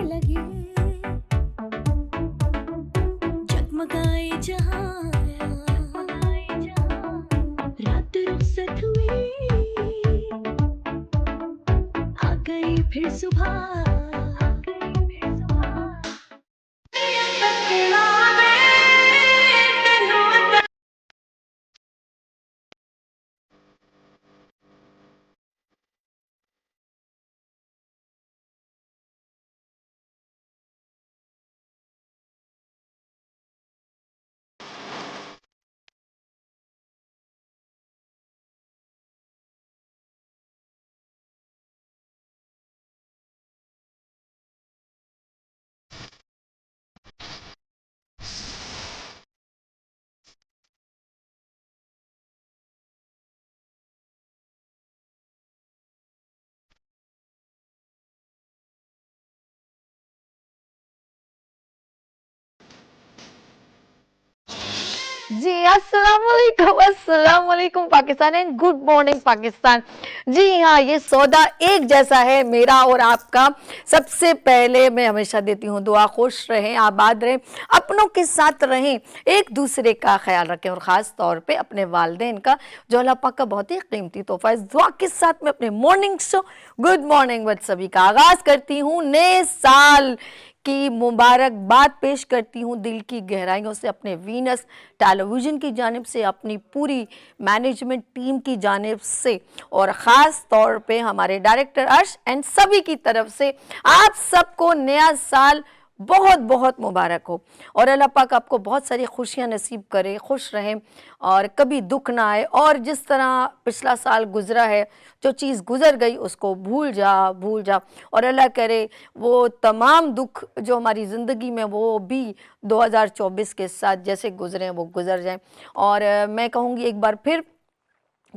लगे, जगमगाए जहां, रात रुखसत हुई, आ गई फिर सुबह। जी अस्सलाम वालेकुम Pakistan and good morning Pakistan. जी हाँ, ये सौदा एक जैसा है मेरा और आपका। सबसे पहले मैं हमेशा देती हूँ दुआ, खुश रहें, आबाद रहें, अपनों के साथ रहें, एक दूसरे का ख्याल रखें और ख़ास तौर पे अपने वालिदैन का, जो अल्लाह पाक का बहुत ही कीमती तोहफा है। इस दुआ के साथ मैं अपने morning show good morning with सभी का आगाज़ करती हूँ। नए साल की मुबारकबाद पेश करती हूँ दिल की गहराइयों से, अपने वीनस टेलीविज़न की जानिब से, अपनी पूरी मैनेजमेंट टीम की जानिब से और ख़ास तौर पे हमारे डायरेक्टर अर्श एंड सभी की तरफ से आप सबको नया साल बहुत बहुत मुबारक हो और अल्लाह पाक आपको बहुत सारी खुशियाँ नसीब करे, खुश रहें और कभी दुख ना आए। और जिस तरह पिछला साल गुज़रा है, जो चीज़ गुज़र गई उसको भूल जा और अल्लाह करे वो तमाम दुख जो हमारी ज़िंदगी में वो भी 2024 के साथ जैसे गुज़रे हैं वो गुज़र जाएं। और मैं कहूँगी एक बार फिर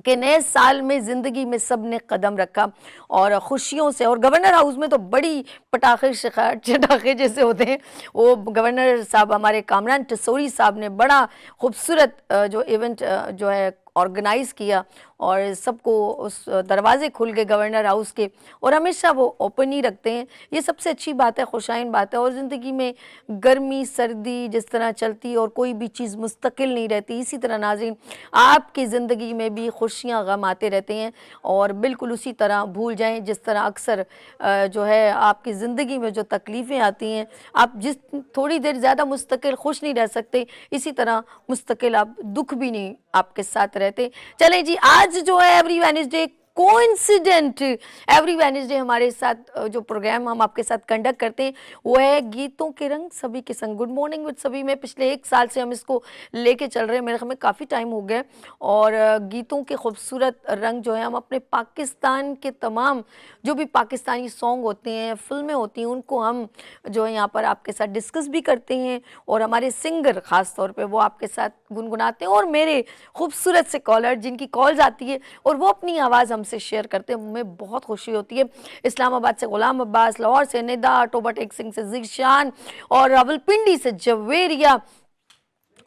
कि नए साल में ज़िंदगी में सब ने कदम रखा और खुशियों से, और गवर्नर हाउस में तो बड़ी पटाखे चटाखे जैसे होते हैं, वो गवर्नर साहब हमारे कामरान टसोरी साहब ने बड़ा खूबसूरत जो इवेंट जो है ऑर्गेनाइज़ किया और सबको उस दरवाज़े खुल गए गवर्नर हाउस के और हमेशा वो ओपन ही रखते हैं। ये सबसे अच्छी बात है, खुशाइन बात है। और ज़िंदगी में गर्मी सर्दी जिस तरह चलती और कोई भी चीज़ मुस्तकिल नहीं रहती, इसी तरह नाज़रीन आपकी ज़िंदगी में भी खुशियाँ गम आते रहते हैं और बिल्कुल उसी तरह भूल जाएं जिस तरह अक्सर जो है आपकी ज़िंदगी में जो तकलीफ़ें आती हैं, आप जिस थोड़ी देर ज़्यादा मुस्तकिल खुश नहीं रह सकते, इसी तरह मुस्तकिल आप दुख भी नहीं आपके साथ रहते। चलें जी, आज जो है every Wednesday coincident every Wednesday हमारे साथ जो प्रोग्राम हम आपके साथ कंडक्ट करते हैं वो है गीतों के रंग सभी के संग, गुड मॉर्निंग विद सभी में। पिछले एक साल से हम इसको लेके चल रहे हैं, मेरे ख्याल में काफ़ी टाइम हो गया और गीतों के खूबसूरत रंग जो है हम अपने पाकिस्तान के तमाम जो भी पाकिस्तानी सॉन्ग होते हैं, फिल्में होती हैं, उनको हम जो है यहाँ पर आपके साथ डिस्कस भी करते हैं और हमारे सिंगर ख़ास तौर पे वो आपके साथ गुनगुनाते हैं और मेरे खूबसूरत से कॉलर जिनकी कॉल्स आती है और वो अपनी आवाज़ हमसे शेयर करते हैं, हमें बहुत खुशी होती है। इस्लामाबाद से गुलाम अब्बास, लाहौर से निदा, टोबा टेक सिंह से जीशान और रावलपिंडी से जवेरिया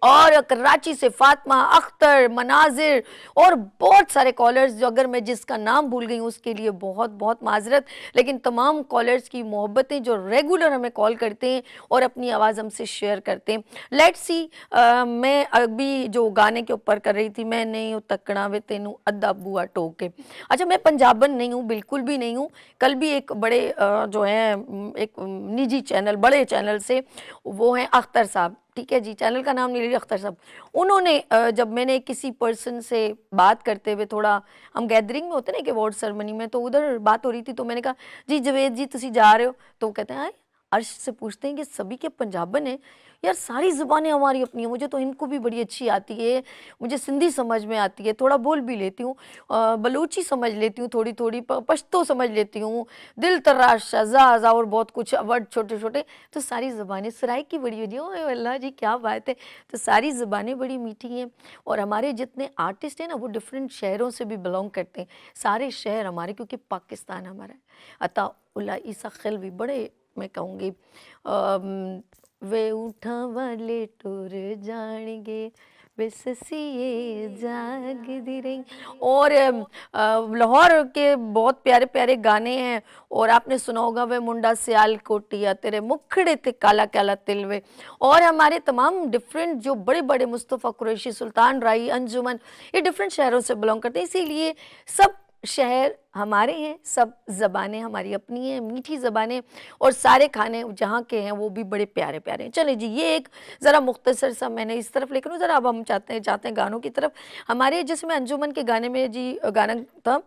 और कराची से फातिमा अख्तर, मनाजिर और बहुत सारे कॉलर्स जो अगर मैं जिसका नाम भूल गई हूँ उसके लिए बहुत बहुत माजरत। लेकिन तमाम कॉलर्स की मोहब्बतें जो रेगुलर हमें कॉल करते हैं और अपनी आवाज़ हमसे शेयर करते हैं। लेट्स सी, मैं अभी जो गाने के ऊपर कर रही थी, मैं नहीं हूँ तकड़ा वे तेनू अद्धा बुआ टोके। अच्छा, मैं पंजाबन नहीं हूँ, बिल्कुल भी नहीं हूँ। कल भी एक बड़े जो हैं एक निजी चैनल, बड़े चैनल से, वो हैं अख्तर साहब, ठीक है जी, चैनल का नाम नहीं लीजिए, अख्तर साहब, उन्होंने जब मैंने किसी पर्सन से बात करते हुए, थोड़ा हम गैदरिंग में होते ना कि अवार्ड सेरेमनी में, तो उधर बात हो रही थी, तो मैंने कहा जी जवेद जी तुसी जा रहे हो, तो वो कहते हैं अर्श से पूछते हैं कि सभी के पंजाबन हैं। यार सारी ज़ुबानें हमारी अपनी हैं, मुझे तो इनको भी बड़ी अच्छी आती है, मुझे सिंधी समझ में आती है, थोड़ा बोल भी लेती हूँ, बलूची समझ लेती हूँ, थोड़ी थोड़ी पश्तो समझ लेती हूँ, दिल तराश, शज़ा और बहुत कुछ वर्ड छोटे छोटे। तो सारी ज़ुबानें सराय की बड़ी बड़ी, ओह अल्लाह जी क्या बात है। तो सारी ज़ुबानें बड़ी मीठी हैं और हमारे जितने आर्टिस्ट हैं ना वो डिफरेंट शहरों से भी बिलोंग करते हैं, सारे शहर हमारे, क्योंकि पाकिस्तान हमारा है। अता ईसा खिल भी बड़े, मैं कहूँगी वे उठा वाले टुर जाएंगे, बेससिए जागदी रही। और लाहौर के बहुत प्यारे प्यारे गाने हैं। और आपने सुना होगा वे मुंडा सियाल कोटिया तेरे मुखड़े थे काला काला तिल वे। और हमारे तमाम डिफरेंट जो बड़े बड़े मुस्तफ़ा कुरैशी, सुल्तान राई, अंजुमन, ये डिफरेंट शहरों से बिलोंग करते हैं। इसीलिए सब शहर हमारे हैं, सब ज़बानें हमारी अपनी हैं, मीठी ज़बानें, और सारे खाने जहाँ के हैं वो भी बड़े प्यारे प्यारे हैं। चले जी, ये एक ज़रा मुख्तसर सा मैंने इस तरफ लेकर ज़रा अब हम चाहते हैं गानों की तरफ। हमारे जिसमें अंजुमन के गाने में जी गाना था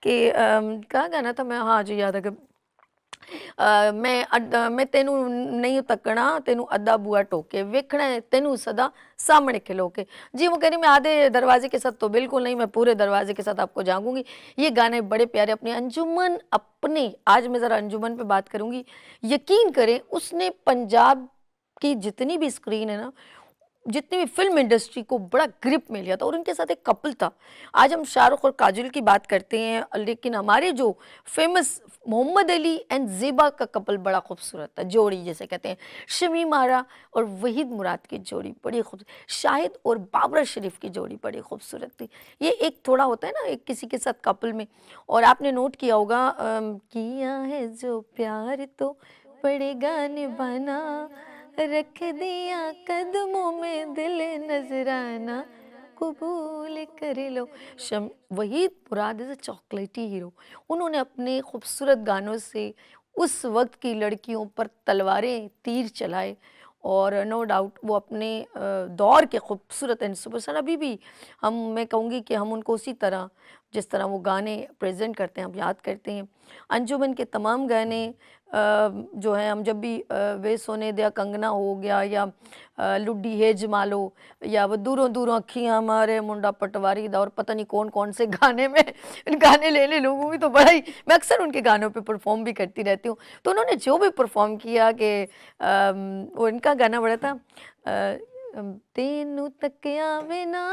कि क्या गाना था, मैं हाँ जी याद आ गया। मैं तेनू नहीं तकना तेनू अद्धा बुआ टोके वेखना है तेनू सदा सामने खिलो के। जी वो कह रही मैं आधे दरवाजे के साथ तो बिल्कुल नहीं, मैं पूरे दरवाजे के साथ आपको जागूंगी। ये गाने बड़े प्यारे अपने अंजुमन अपने, आज मैं ज़रा अंजुमन पे बात करूंगी। यकीन करें उसने पंजाब की जितनी भी स्क्रीन है ना, जितनी भी फिल्म इंडस्ट्री को बड़ा ग्रिप में लिया था। और उनके साथ एक कपल था। आज हम शाहरुख और काजोल की बात करते हैं, लेकिन हमारे जो फेमस मोहम्मद अली एंड ज़ेबा का कपल बड़ा खूबसूरत था, जोड़ी जिसे कहते हैं। शमीम आरा और वहीद मुराद की जोड़ी बड़ी खूबसूरत, शाहिद और बाबरा शरीफ की जोड़ी बड़ी खूबसूरत थी। ये एक थोड़ा होता है ना एक किसी के साथ कपल में। और आपने नोट किया होगा किया है जो प्यार तो पड़ेगा निभाना, रख दिया कदमों में दिल नजराना, कबूल कर लो। वहीद मुराद इज़ अ चॉकलेटी हीरो। उन्होंने अपने खूबसूरत गानों से उस वक्त की लड़कियों पर तलवारें तीर चलाए। और नो डाउट वो अपने दौर के खूबसूरत एंड सुपरस्टार अभी भी मैं कहूँगी कि हम उनको उसी तरह जिस तरह वो गाने प्रेजेंट करते हैं हम याद करते हैं। अंजुमन के तमाम गाने जो हैं हम जब भी वे सोने दिया कंगना हो गया, या लुड्डी है जमालो, या वो दूरों दूरों अखियाँ हमारे मुंडा पटवारी दा, और पता नहीं कौन कौन से गाने में गाने ले लूँगी तो बड़ा ही मैं अक्सर उनके गानों पे परफॉर्म भी करती रहती हूँ। तो उन्होंने जो भी परफॉर्म किया कि वो इनका गाना बड़ा था तेनू तकिया बिना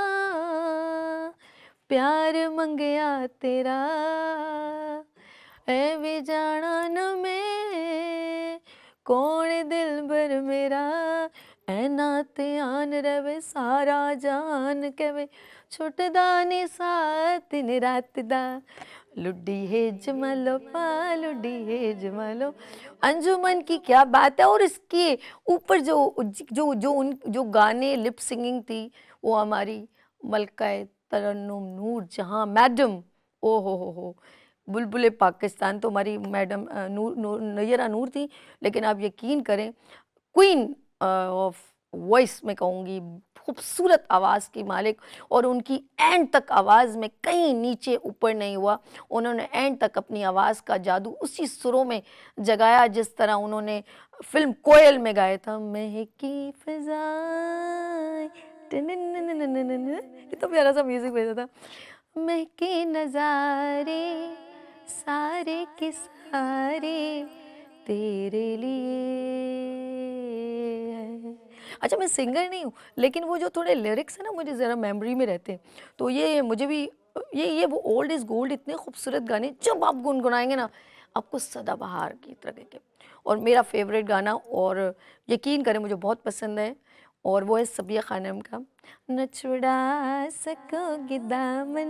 प्यार मंगया तेरा ऐ वे जाना न मैं कौन दिल भर मेरा ऐना ध्यान रवे सारा जान कवे छुटदा नी साथ दिन रात दा लुड्डी है जमालो पा लुड्डी है जमालो। अंजुमन की क्या बात है। और इसके ऊपर जो गाने लिप सिंगिंग थी वो हमारी मलका तरन्नुम नूर जहाँ मैडम, ओ हो बुलबुले पाकिस्तान तो हमारी मैडम नैयरा नूर थी। लेकिन आप यकीन करें क्वीन ऑफ वॉइस में कहूँगी, खूबसूरत आवाज़ की मालिक। और उनकी एंड तक आवाज़ में कहीं नीचे ऊपर नहीं हुआ। उन्होंने एंड तक अपनी आवाज़ का जादू उसी सुरों में जगाया जिस तरह उन्होंने फिल्म कोयल में गाया था, महकी फिज़ाएं ये तो प्यारा सा म्यूजिक भेजा था, महके नज़ारे सारे के सारे तेरे लिए है। अच्छा मैं सिंगर नहीं हूँ, लेकिन वो जो थोड़े लिरिक्स है ना मुझे ज़रा मेमोरी में रहते हैं। तो ये मुझे भी ये वो ओल्ड इज़ गोल्ड इतने खूबसूरत गाने जब आप गुनगुनाएंगे ना आपको सदाबहार की तरह के। और मेरा फेवरेट गाना, और यकीन करें मुझे बहुत पसंद है, और वो है सबिया खानम का न छुड़ा सकोगे दामन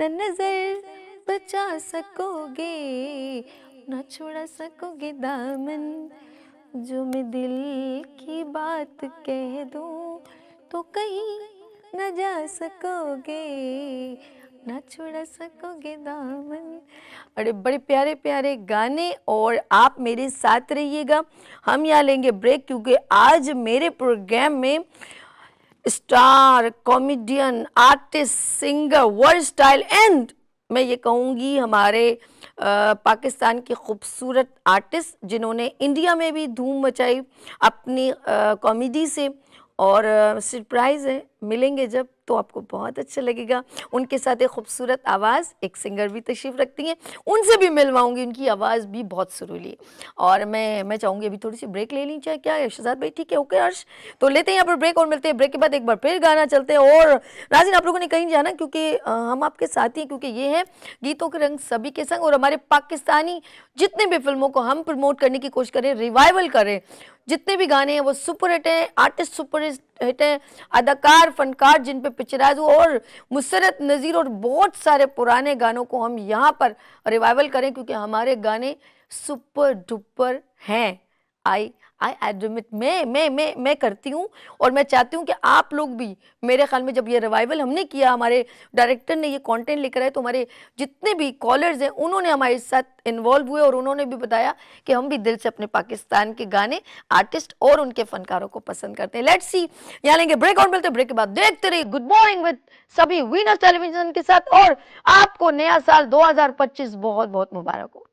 न नजर बचा सकोगे, न छुड़ा सकोगे दामन जो मैं दिल की बात कह दूं तो कहीं न जा सकोगे, न छुड़ा सकोगे दामन। अरे बड़े प्यारे प्यारे गाने। और आप मेरे साथ रहिएगा। हम यहाँ लेंगे ब्रेक क्योंकि आज मेरे प्रोग्राम में star comedian artist singer world style and मैं ये कहूँगी हमारे पाकिस्तान के खूबसूरत आर्टिस्ट जिन्होंने इंडिया में भी धूम मचाई अपनी कॉमेडी से। और सरप्राइज़ है, मिलेंगे जब तो आपको बहुत अच्छा लगेगा। उनके साथ एक खूबसूरत आवाज़ एक सिंगर भी तशरीफ़ रखती हैं, उनसे भी मिलवाऊंगी। उनकी आवाज़ भी बहुत सुरीली है। और मैं चाहूँगी अभी थोड़ी सी ब्रेक ले ली चाहे क्या शहजाद भाई, ठीक है ओके अर्श, तो लेते हैं यहाँ पर ब्रेक और मिलते हैं ब्रेक के बाद एक बार फिर गाना चलते हैं। और नाज़रीन आप लोगों ने कहीं जाना क्योंकि हम आपके साथ ही हैं, क्योंकि ये है गीतों के रंग सभी के संग। और हमारे पाकिस्तानी जितने भी फिल्मों को हम प्रमोट करने की कोशिश करें, रिवाइवल करें, जितने भी गाने हैं वो सुपर हिट हैं, आर्टिस्ट सुपर हिट हैं, अदाकार फनकार जिन पे पिक्चराइज हुआ, और मुसरत नज़ीर और बहुत सारे पुराने गानों को हम यहाँ पर रिवाइवल करें, क्योंकि हमारे गाने सुपर डुपर हैं। आई आई एडमिट, मैं करती हूँ, और मैं चाहती हूँ कि आप लोग भी, मेरे ख्याल में जब ये रिवाइवल हमने किया, हमारे डायरेक्टर ने ये कंटेंट लेकर आए, तो हमारे जितने भी कॉलर्स हैं उन्होंने हमारे साथ इन्वॉल्व हुए, और उन्होंने भी बताया कि हम भी दिल से अपने पाकिस्तान के गाने, आर्टिस्ट और उनके फनकारों को पसंद करते हैं। लेट्स सी, यहाँ लेंगे ब्रेक, और मिलते ब्रेक के बाद देखते रहिए गुड मॉर्निंग विद सभी वीनस टेलीविजन के साथ, और आपको नया साल 2025 बहुत बहुत मुबारक हो।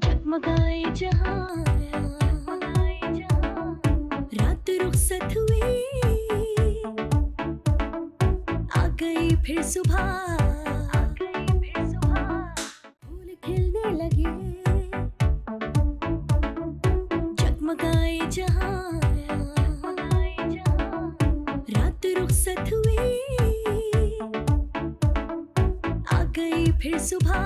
जगमगाए जहां, रात रुखसत हुई, आ गई फिर सुबह, फूल खिलने लगे, जगमगाए जहां, रात रुखसत हुई, आ गई फिर सुबह।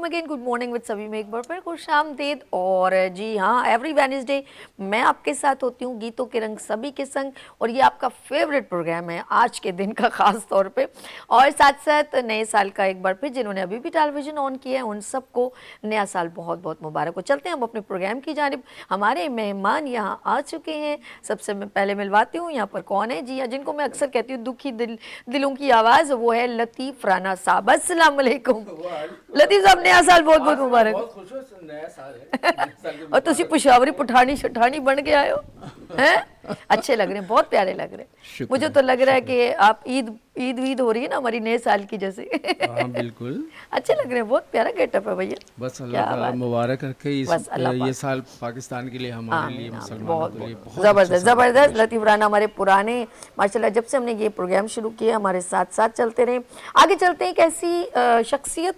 अगेन गुड मॉर्निंग विद सभी में एक बार फिर खुश आमदीद। और जी हाँ, एवरी वेडनेसडे मैं आपके साथ होती हूँ गीतों के रंग सभी के संग, और ये आपका फेवरेट प्रोग्राम है आज के दिन का ख़ास तौर पे। और साथ साथ नए साल का एक बार फिर जिन्होंने अभी भी टेलीविज़न ऑन किया है उन सबको नया साल बहुत बहुत मुबारक हो। चलते हैं हम अपने प्रोग्राम की जानिब। हमारे मेहमान यहाँ आ चुके हैं, सबसे मैं पहले मिलवाती हूँ यहाँ पर कौन है। जी हाँ, जिनको मैं अक्सर कहती हूँ दुखी दिलों की आवाज़, वो है लतीफ़ राना साहब। अस्सलाम वालेकुम लतीफ़ साहब, नया साल बहुत बहुत मुबारक। बहुत खुश हो, नया साल है। और तुसी पुशावरी पुठानी शठानी बन के आए हो, हैं? अच्छे लग रहे हैं, बहुत प्यारे लग रहे हैं। मुझे तो लग रहा है कि आप ईद वीद हो रही है ना हमारी नए साल की जैसे। हाँ बिल्कुल, अच्छे लग रहे हैं, बहुत प्यारा गेटअप है भैया। बस अल्लाह ताला मुबारक रखे ये साल पाकिस्तान के लिए, हमारे लिए, मुसलमानों के लिए बहुत जबरदस्त जबरदस्त। लतीफ़ राना हमारे पुराने माशाल्लाह, जब से हमने ये प्रोग्राम शुरू किया हमारे साथ साथ चलते रहे। आगे चलते हैं, एक ऐसी शख्सियत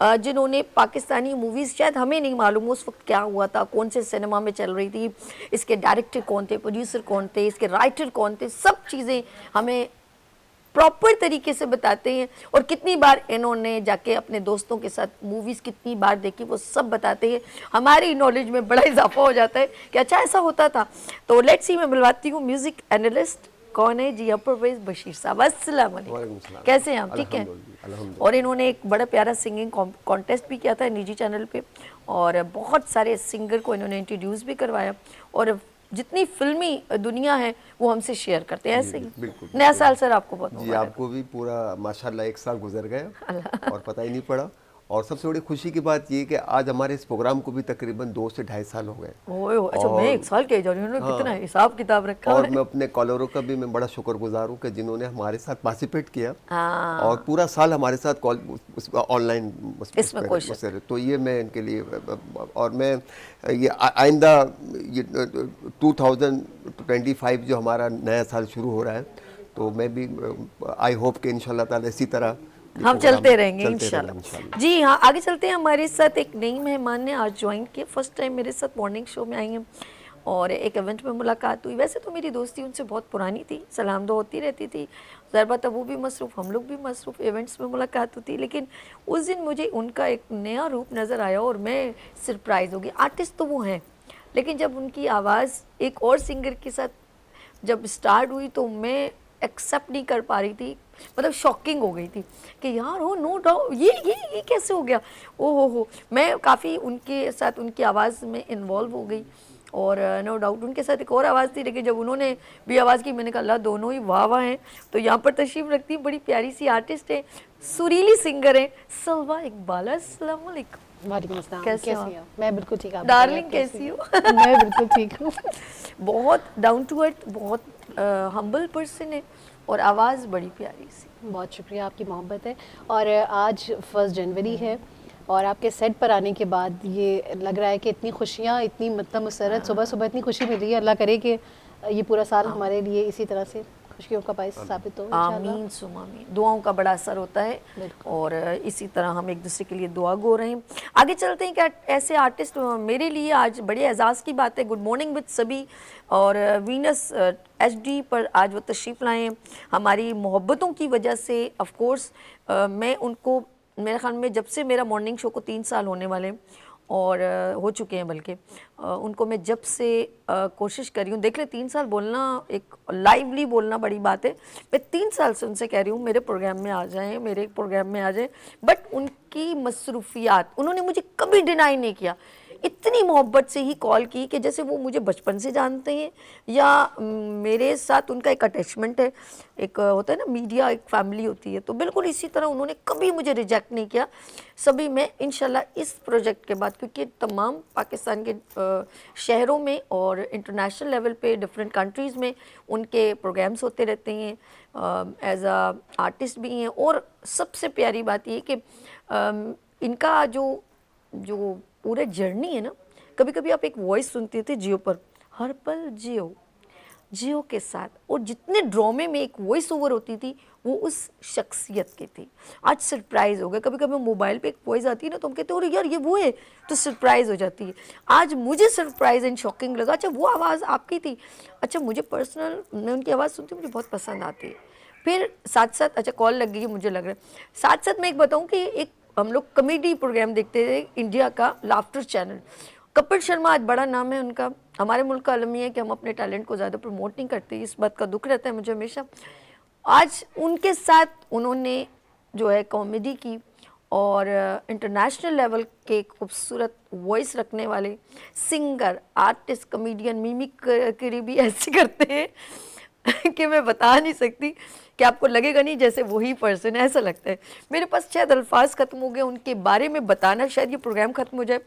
जिन्होंने पाकिस्तानी मूवीज़, शायद हमें नहीं मालूम उस वक्त क्या हुआ था, कौन से सिनेमा में चल रही थी, इसके डायरेक्टर कौन थे, प्रोड्यूसर कौन थे, इसके राइटर कौन थे, सब चीज़ें हमें प्रॉपर तरीके से बताते हैं। और कितनी बार इन्होंने जाके अपने दोस्तों के साथ मूवीज़ कितनी बार देखी, वो सब बताते हैं। हमारी नॉलेज में बड़ा इजाफा हो जाता है कि अच्छा ऐसा होता था। तो लेट्स सी, मैं मिलवाती हूँ म्यूज़िक एनालिस्ट कौन है। जी परवेज़ बशीर साहब, अस्सलाम वालेकुम, कैसे हैं आप? ठीक हैं। और इन्होंने एक बड़ा प्यारा सिंगिंग कॉन्टेस्ट भी किया था निजी चैनल पे, और बहुत सारे सिंगर को इन्होंने इंट्रोड्यूस भी करवाया, और जितनी फिल्मी दुनिया है वो हमसे शेयर करते हैं। ऐसे ही नया साल सर आपको बहुत जी, आपको भी पूरा माशाल्लाह एक साल गुजर गया और पता ही नहीं पड़ा। और सबसे बड़ी खुशी की बात ये कि आज हमारे इस प्रोग्राम को भी तकरीबन 2 से 2.5 साल हो गए। अच्छा, मैं 1 साल के जा रही हूँ, कितना हिसाब किताब रखा और है। मैं अपने कॉलरों का भी मैं बड़ा शुक्रगुजार हूँ कि जिन्होंने हमारे साथ पार्टिसिपेट किया और पूरा साल हमारे साथ ऑनलाइन इसमें, तो ये मैं इनके लिए, और मैं ये आइंदा ये 2025 जो हमारा नया साल शुरू हो रहा है, तो मैं भी आई होप कि इंशाल्लाह ताला इसी तरह हम चलते रहेंगे इंशाल्लाह। जी हाँ, आगे चलते हैं। हमारे साथ एक नई मेहमान ने आज ज्वाइन किया, फर्स्ट टाइम मेरे साथ मॉर्निंग शो में आई हैं, और एक इवेंट में मुलाकात हुई। वैसे तो मेरी दोस्ती उनसे बहुत पुरानी थी, सलाम दो होती रहती थी, ज़रबत वो भी मसरूफ़, हम लोग भी मसरूफ़, इवेंट्स में मुलाकात होती, लेकिन उस दिन मुझे उनका एक नया रूप नज़र आया और मैं सरप्राइज़ हो गई। आर्टिस्ट तो वो हैं, लेकिन जब उनकी आवाज़ एक और सिंगर के साथ जब स्टार्ट हुई तो मैं एक्सेप्ट नहीं कर पा रही थी, मतलब शॉकिंग हो गई थी कि यार हो नो डाउट ये कैसे हो गया। ओ हो, मैं काफ़ी उनके साथ उनकी आवाज़ में इन्वॉल्व हो गई, और नो डाउट उनके साथ एक और आवाज़ थी, लेकिन जब उन्होंने भी आवाज़ की मैंने कहा अल्लाह, दोनों ही वाह वाह हैं। तो यहाँ पर तशरीफ़ रखती, बड़ी प्यारी सी आर्टिस्ट है, सुरीली सिंगर है, सलवा इकबाल। अस्सलाम वालेकुम। वालेकुम अस्सलाम, कैसे हो? मैं बिल्कुल ठीक हूँ। डार्लिंग कैसी हो? मैं बिल्कुल ठीक हूँ। बहुत डाउन टू अर्थ, बहुत हम्बल पर्सन है, और आवाज़ बड़ी प्यारी सी। बहुत शुक्रिया, आपकी मोहब्बत है। और आज 1 जनवरी है, और आपके सेट पर आने के बाद ये लग रहा है कि इतनी खुशियाँ, इतनी मतलब मुसरत, सुबह सुबह इतनी खुशी मिल रही है। अल्लाह करे कि ये पूरा साल हमारे लिए इसी तरह से खुशियों का बाइस साबित हो इंशाल्लाह। आमीन सुम आमीन। दुआओं का बड़ा असर होता है और इसी तरह हम एक दूसरे के लिए दुआ गो रहे हैं। आगे चलते हैं। क्या ऐसे आर्टिस्ट मेरे लिए आज बड़े एजाज़ की बात है। गुड मॉर्निंग विद सभी और वीनस HD पर आज वो तशरीफ़ लाए हैं हमारी मोहब्बतों की वजह से। ऑफ कोर्स मैं उनको मेरे ख्याल में जब से मेरा मॉर्निंग शो को 3 साल होने वाले हैं और हो चुके हैं, बल्कि उनको मैं जब से कोशिश कर रही हूँ, देख ले 3 साल बोलना, एक लाइवली बोलना बड़ी बात है। मैं 3 साल से उनसे कह रही हूँ मेरे प्रोग्राम में आ जाएं, मेरे प्रोग्राम में आ जाएं, बट उनकी मसरूफियात उन्होंने मुझे कभी डिनाई नहीं किया। इतनी मोहब्बत से ही कॉल की कि जैसे वो मुझे बचपन से जानते हैं या मेरे साथ उनका एक अटैचमेंट है। एक होता है ना मीडिया, एक फैमिली होती है, तो बिल्कुल इसी तरह उन्होंने कभी मुझे रिजेक्ट नहीं किया। सभी मैं इंशाल्लाह इस प्रोजेक्ट के बाद, क्योंकि तमाम पाकिस्तान के शहरों में और इंटरनेशनल लेवल पे डिफरेंट कंट्रीज़ में उनके प्रोग्राम्स होते रहते हैं, एज आ आर्टिस्ट भी हैं। और सबसे प्यारी बात ये कि इनका जो पूरा जर्नी है ना, कभी कभी आप एक वॉइस सुनते थे जियो पर, हर पल जियो के साथ, और जितने ड्रामे में एक वॉइस ओवर होती थी वो उस शख्सियत की थी। आज सरप्राइज़ हो गया। कभी कभी मोबाइल पे एक वॉइस आती है ना, तो हम कहते हैं अरे यार ये वो है, तो सरप्राइज़ हो जाती है। आज मुझे सरप्राइज एंड शॉकिंग लगा, अच्छा वो आवाज़ आपकी थी। अच्छा मुझे पर्सनल, मैं उनकी आवाज़ सुनती हूँ, मुझे बहुत पसंद आती है। फिर साथ साथ, अच्छा कॉल लग गई मुझे लग रहा है, साथ साथ मैं एक बताऊँ कि एक हम लोग कॉमेडी प्रोग्राम देखते थे इंडिया का, लाफ्टर चैनल। कपिल शर्मा आज बड़ा नाम है उनका। हमारे मुल्क का अलमी है कि हम अपने टैलेंट को ज़्यादा प्रमोट नहीं करते, इस बात का दुख रहता है मुझे हमेशा। आज उनके साथ उन्होंने जो है कॉमेडी की, और इंटरनेशनल लेवल के खूबसूरत वॉइस रखने वाले सिंगर, आर्टिस्ट, कॉमेडियन, मिमिक्री भी ऐसे करते हैं कि मैं बता नहीं सकती, कि आपको लगेगा नहीं जैसे वही पर्सन है, ऐसा लगता है। मेरे पास शायद अल्फाज ख़त्म हो गए उनके बारे में बताना, शायद ये प्रोग्राम ख़त्म हो जाए।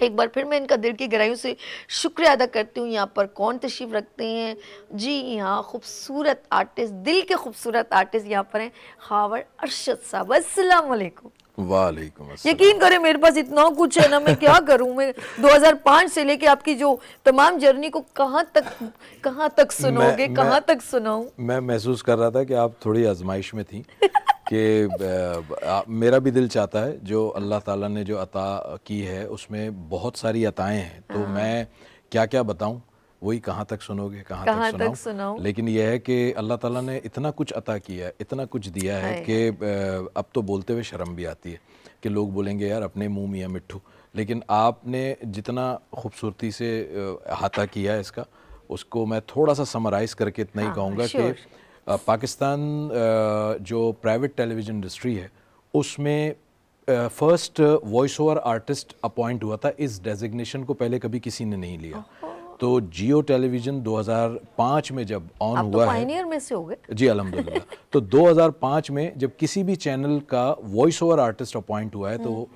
एक बार फिर मैं इनका दिल की गहराइयों से शुक्रिया अदा करती हूँ। यहाँ पर कौन तशरीफ़ रखते हैं? जी हाँ, खूबसूरत आर्टिस्ट, दिल के खूबसूरत आर्टिस्ट यहाँ पर हैं, खावर अरशद साहब। अस्सलाम वालेकुम। वालेकुम अस्सलाम। यकीन करें मेरे पास इतना कुछ है ना, मैं क्या करूं। मैं 2005 से लेके आपकी जो तमाम जर्नी को कहाँ तक सुनोगे, कहाँ तक सुनाऊं। मैं महसूस कर रहा था कि आप थोड़ी आजमाइश में थी कि मेरा भी दिल चाहता है, जो अल्लाह ताला ने जो अता की है उसमें बहुत सारी अताएं हैं, तो मैं क्या क्या बताऊं, वही कहाँ तक सुनोगे, कहाँ तक सुनाऊं। लेकिन यह है कि अल्लाह ताला ने इतना कुछ अता किया है, इतना कुछ दिया है कि अब तो बोलते हुए शर्म भी आती है कि लोग बोलेंगे यार अपने मुंह मियाँ मिट्ठू। लेकिन आपने जितना खूबसूरती से अहाता किया है इसका, उसको मैं थोड़ा सा समराइज़ करके इतना ही कहूँगा कि पाकिस्तान जो प्राइवेट टेलीविज़न इंडस्ट्री है उसमें first voice over artist appoint हुआ था। इस डेजिग्नेशन को पहले कभी किसी ने नहीं लिया। तो जियो टेलीविज़न 2005 में जब ऑन हुआ है, पायनियर में से हो गए जी अल्हम्दुलिल्लाह। तो 2005 में जब किसी भी चैनल का वॉइस ओवर आर्टिस्ट अपॉइंट हुआ है तो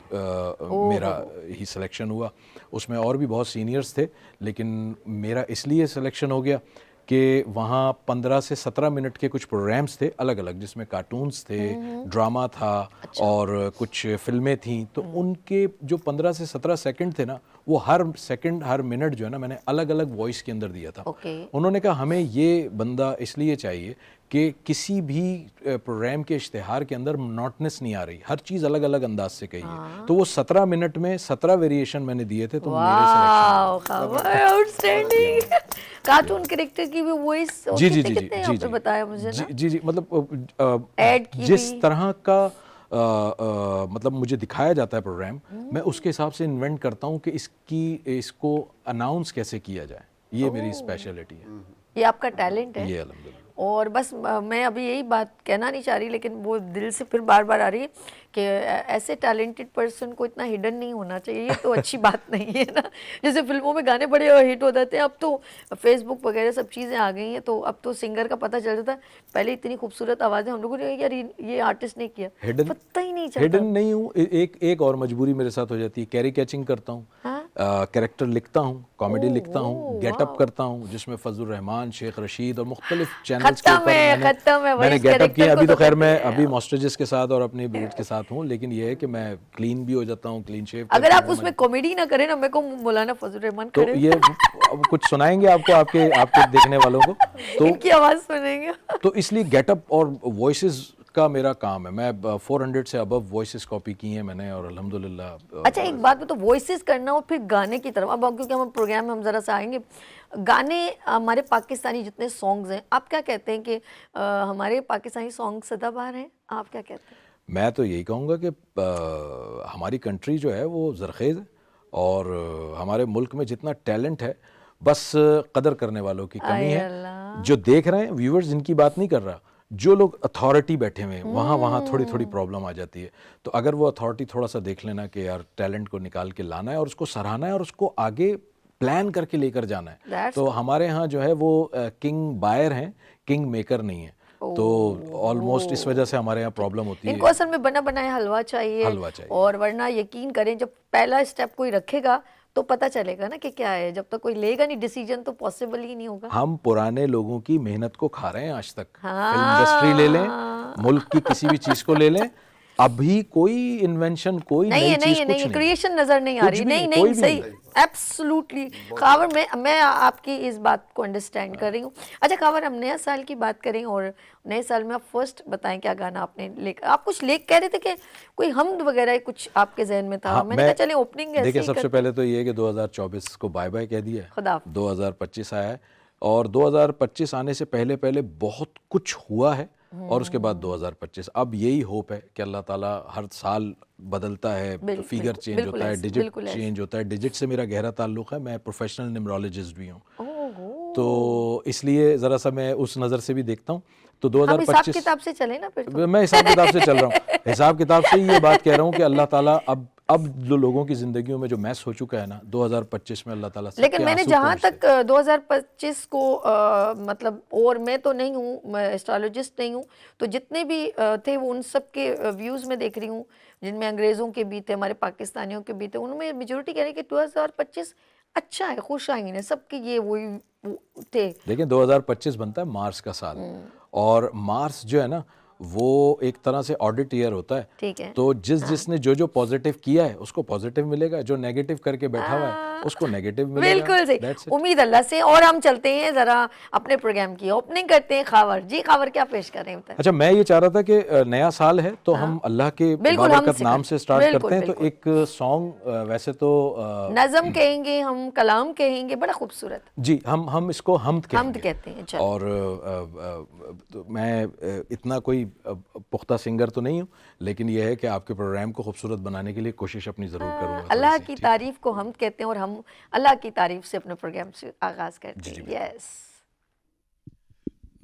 मेरा ही सिलेक्शन हुआ। उसमें और भी बहुत सीनियर्स थे, लेकिन मेरा इसलिए सिलेक्शन हो गया कि वहाँ 15 से 17 मिनट के कुछ प्रोग्राम्स थे अलग अलग, जिसमें कार्टून्स थे, ड्रामा था, और कुछ फिल्में थीं। तो उनके जो 15 से 17 सेकंड थे ना, वो हर सेकंड हर मिनट जो है ना मैंने अलग अलग वॉइस के अंदर दिया था। उन्होंने कहा हमें ये बंदा इसलिए चाहिए कि किसी भी प्रोग्राम के इश्तिहार के अंदर मोनोटनेस नहीं आ रही, हर चीज़ अलग अलग अंदाज से कही है। तो वो 17 मिनट में 17 वेरिएशन मैंने दिए थे, तो मेरे सिलेक्शन। आउटस्टैंडिंग। कार्टून कैरेक्टर की भी वॉइस जी जी जी जी जी बताया मुझे ना। जी जी मतलब ऐड की जिस तरह का मतलब मुझे दिखाया जाता है प्रोग्राम, मैं उसके हिसाब से इन्वेंट करता हूँ कि इसको अनाउंस कैसे किया जाए। ये मेरी स्पेशलिटी है, ये आपका टैलेंट है। ये अल्हम्दुलिल्लाह। और बस मैं अभी यही बात कहना नहीं चाह रही, लेकिन वो दिल से फिर बार बार आ रही है कि ऐसे टैलेंटेड पर्सन को इतना हिडन नहीं होना चाहिए। ये तो अच्छी बात नहीं है ना। जैसे फिल्मों में गाने बड़े हिट हो जाते हैं, अब तो फेसबुक वगैरह सब चीज़ें आ गई हैं, तो अब तो सिंगर का पता चल जाता है। पहले इतनी खूबसूरत आवाज़ें हम लोगों ने यार ये आर्टिस्ट ने किया, पता ही नहीं चलता। हिडन नहीं हूँ। एक और मजबूरी मेरे साथ हो जाती है, कैरी कैचिंग करता हूँ। कैरेक्टर लिखता हूँ, कॉमेडी लिखता हूँ, गेटअप करता हूँ, जिसमें फजलुर रहमान, शेख रशीद और मुख्तलिफ चैनल्स के ऊपर मैंने गेटअप किया। अभी तो खैर मैं अभी मॉस्टरजिस के साथ और अपनी ब्रीड के साथ हूँ, लेकिन ये है कि मैं क्लीन भी हो जाता हूँ, क्लीन शेव। अगर आप उसमें कॉमेडी ना करें ना, मेरे को मौलाना फजलुर रहमान तो ये अब कुछ सुनाएंगे आपको, आपके देखने वालों को, तो इनकी आवाज सुनेंगे। तो इसलिए गेटअप और वॉइसेस का मेरा काम है। मैं 400 से अबव वॉइसेस कॉपी की हैं मैंने, और अल्हम्दुलिल्लाह। अच्छा, एक बात तो वॉइसेस करना और फिर गाने की तरफ, अब क्योंकि हम प्रोग्राम में हम जरा सा आएंगे, गाने हमारे पाकिस्तानी जितने सॉन्ग्स हैं, आप क्या कहते हैं कि हमारे पाकिस्तानी सॉन्ग सदाबहार हैं? आप क्या कहते हैं? मैं तो यही कहूँगा कि हमारी कंट्री जो है वो ज़रख़ेज़ है, और हमारे मुल्क में जितना टैलेंट है, बस कदर करने वालों की कमी है। जो देख रहे हैं व्यूअर्स, इनकी बात नहीं कर रहा, जो लोग अथॉरिटी बैठे हुए हैं वहाँ थोड़ी थोड़ी प्रॉब्लम आ जाती है। तो अगर वो अथॉरिटी थोड़ा सा देख लेना कि यार टैलेंट को निकाल के लाना है और उसको सराहना है और उसको आगे प्लान करके लेकर जाना है। तो हमारे यहाँ जो है वो किंग बायर हैं, किंग मेकर नहीं है। तो ऑलमोस्ट इस वजह से हमारे यहाँ प्रॉब्लम होती है। इनको असल में बना बनाया हलवा चाहिए, और वरना यकीन करें जब पहला स्टेप कोई रखेगा तो पता चलेगा ना कि क्या है। जब तक कोई लेगा नहीं डिसीजन तो पॉसिबल ही नहीं होगा। हम पुराने लोगों की मेहनत को खा रहे हैं आज तक। फिल्म इंडस्ट्री ले लें, मुल्क की किसी भी चीज को ले लें, अभी कोई इन्वेंशन, कोई नई चीज कुछ नहीं, क्रिएशन नजर नहीं आ रही। नहीं सही, एब्सोल्युटली खावर, मैं आपकी इस बात को अंडरस्टैंड कर रही हूँ। अच्छा खावर, हम नया साल की बात करें, और नए साल में आप फर्स्ट बताएं क्या गाना आपने लेकर, आप कुछ कह रहे थे कि कोई हमद वगैरह कुछ आपके जहन में था। मैंने कहा चले ओपनिंग ऐसे देखिए, सबसे पहले तो ये है कि 2024 को बाय बाय कह दिया, खुदा 2025 आया है, और 2025 आने से पहले पहले बहुत कुछ हुआ है, और उसके बाद 2025। अब यही होप है कि अल्लाह ताला, हर साल बदलता है, फिगर चेंज होता है, डिजिट चेंज होता है। डिजिट से मेरा गहरा ताल्लुक है, मैं प्रोफेशनल न्यूमरोलॉजिस्ट भी हूँ, तो इसलिए ज़रा सा मैं उस नज़र से भी देखता हूँ। तो 2025 हिसाब किताब से चले ना फिर तो। मैं हिसाब किताब से चल रहा हूँ, हिसाब किताब से ही ये बात कह रहा हूँ कि अल्लाह ताला अब जो लोगों की ज़िंदगियों में जो मैस हो चुका है ना, 2025 में अल्लाह ताला से। लेकिन मैंने जहाँ तक 2025 को मतलब, और मैं तो नहीं हूँ, मैं एस्ट्रोलॉजिस्ट नहीं हूँ, तो जितने भी थे वो उन सब के व्यूज़ में देख रही हूँ, जिनमें अंग्रेज़ों के भी थे, हमारे पाकिस्तानियों के भी थे, उनमें मेजोरिटी कह रही है कि 2025 अच्छा है, खुशाइन है, सबके ये वही थे। देखिए 2025 बनता है मार्स का साल, और मार्स जो है ना वो एक तरह से ऑडिट ईयर होता है। ठीक है। तो जिसने जो पॉजिटिव किया है उसको पॉजिटिव मिलेगा, जो नेगेटिव करके बैठा हुआ है उसको नेगेटिव मिलेगा। बिल्कुल सही, उम्मीद अल्लाह से। और हम चलते हैं जरा अपने प्रोग्राम की ओपनिंग करते हैं। खावर जी, खावर क्या पेश कर रहे हैं? अच्छा, मैं ये चाह रहा था कि नया साल है तो हम अल्लाह के बाबरकत नाम से स्टार्ट करते हैं। तो एक सॉन्ग, वैसे तो नज़म कहेंगे हम, कलाम कहेंगे, बड़ा खूबसूरत जी, हम इसको हमद कहते हैं। और तो मैं इतना कोई पुख्ता सिंगर तो नहीं हूँ, लेकिन यह है कि आपके प्रोग्राम को खूबसूरत बनाने के लिए कोशिश अपनी ज़रूर करूँगा। अल्लाह की तारीफ को हमद कहते हैं, और हम अल्लाह की तारीफ से अपने प्रोग्राम से आगाज़ करते हैं। यस,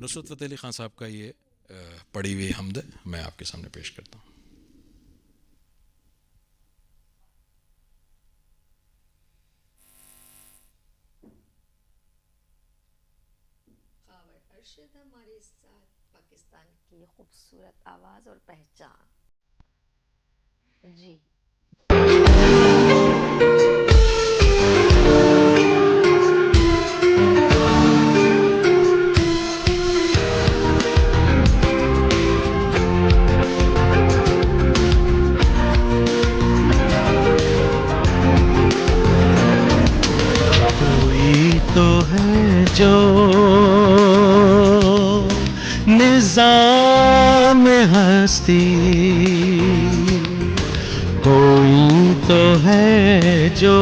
नुसरत फ़तेह अली खान साहब का ये पढ़ी हुई हमद मैं आपके सामने पेश करता हूँ। हमारे साथ पाकिस्तान की खूबसूरत आवाज़ और पहचान जी। कोई तो है जो निज़ाम हस्ती, कोई तो है जो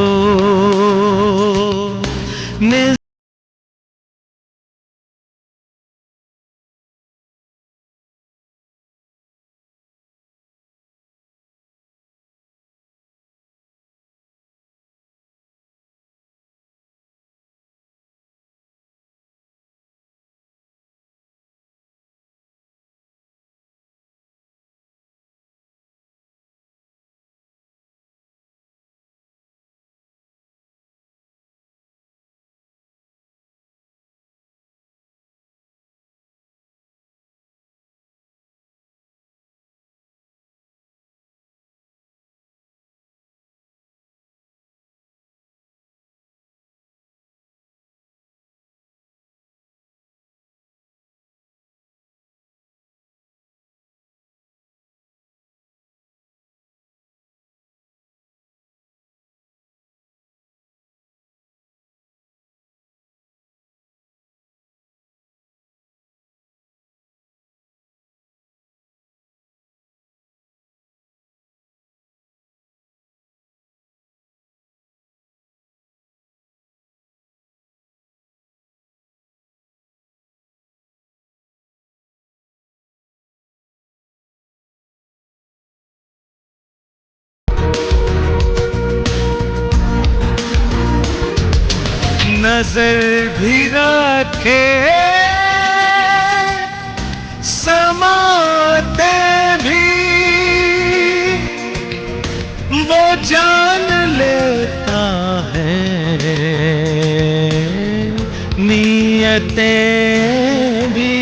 नजर भी रखे समाते भी वो जान लेता है नीयतें भी।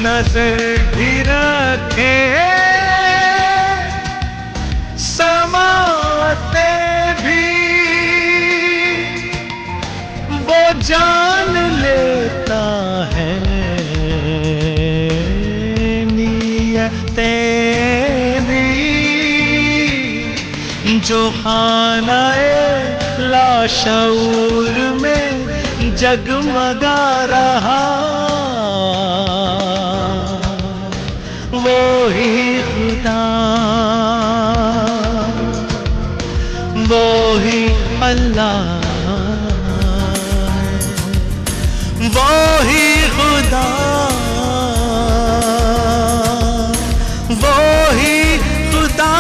नजर भी रखे समाते भी वो जान लेता है नीयतें भी। जो खानाए लाशऊर में जगमगा रहा वो ही खुदा वो ही अल्लाह वो ही खुदा वो ही खुदा।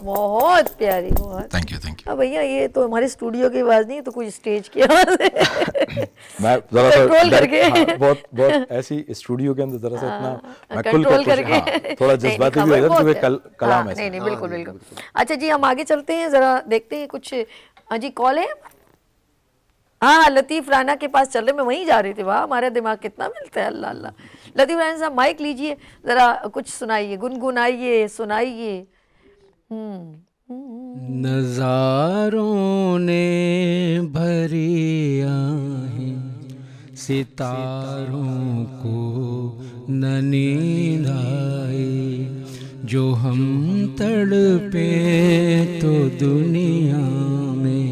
बहुत प्यारी, बहुत। Thank you. अब भैया ये तो हमारे स्टूडियो की आवाज नहीं है, तो कोई स्टेज की आवाज है। मैं जरा सा कंट्रोल करके। बहुत ऐसी स्टूडियो के अंदर जरा सा इतना मैं कंट्रोल करके। थोड़ा जज्बाती भी हो जाता क्योंकि कलाम है। नहीं बिल्कुल बिल्कुल। अच्छा जी, हम आगे चलते हैं, जरा देखते हैं कुछ। हाँ जी, कॉल है। हाँ, लतीफ राना के पास चल रहे, मैं वहीं जा रही थी। वाह, हमारा दिमाग कितना मिलता है, अल्लाह अल्लाह। लतीफ राना साहब माइक लीजिए, जरा कुछ सुनाइए, गुनगुनाइए, सुनाइए। नज़ारों ने भरी आहें सितारों को न नींद आए, जो हम तड़पे तो दुनिया में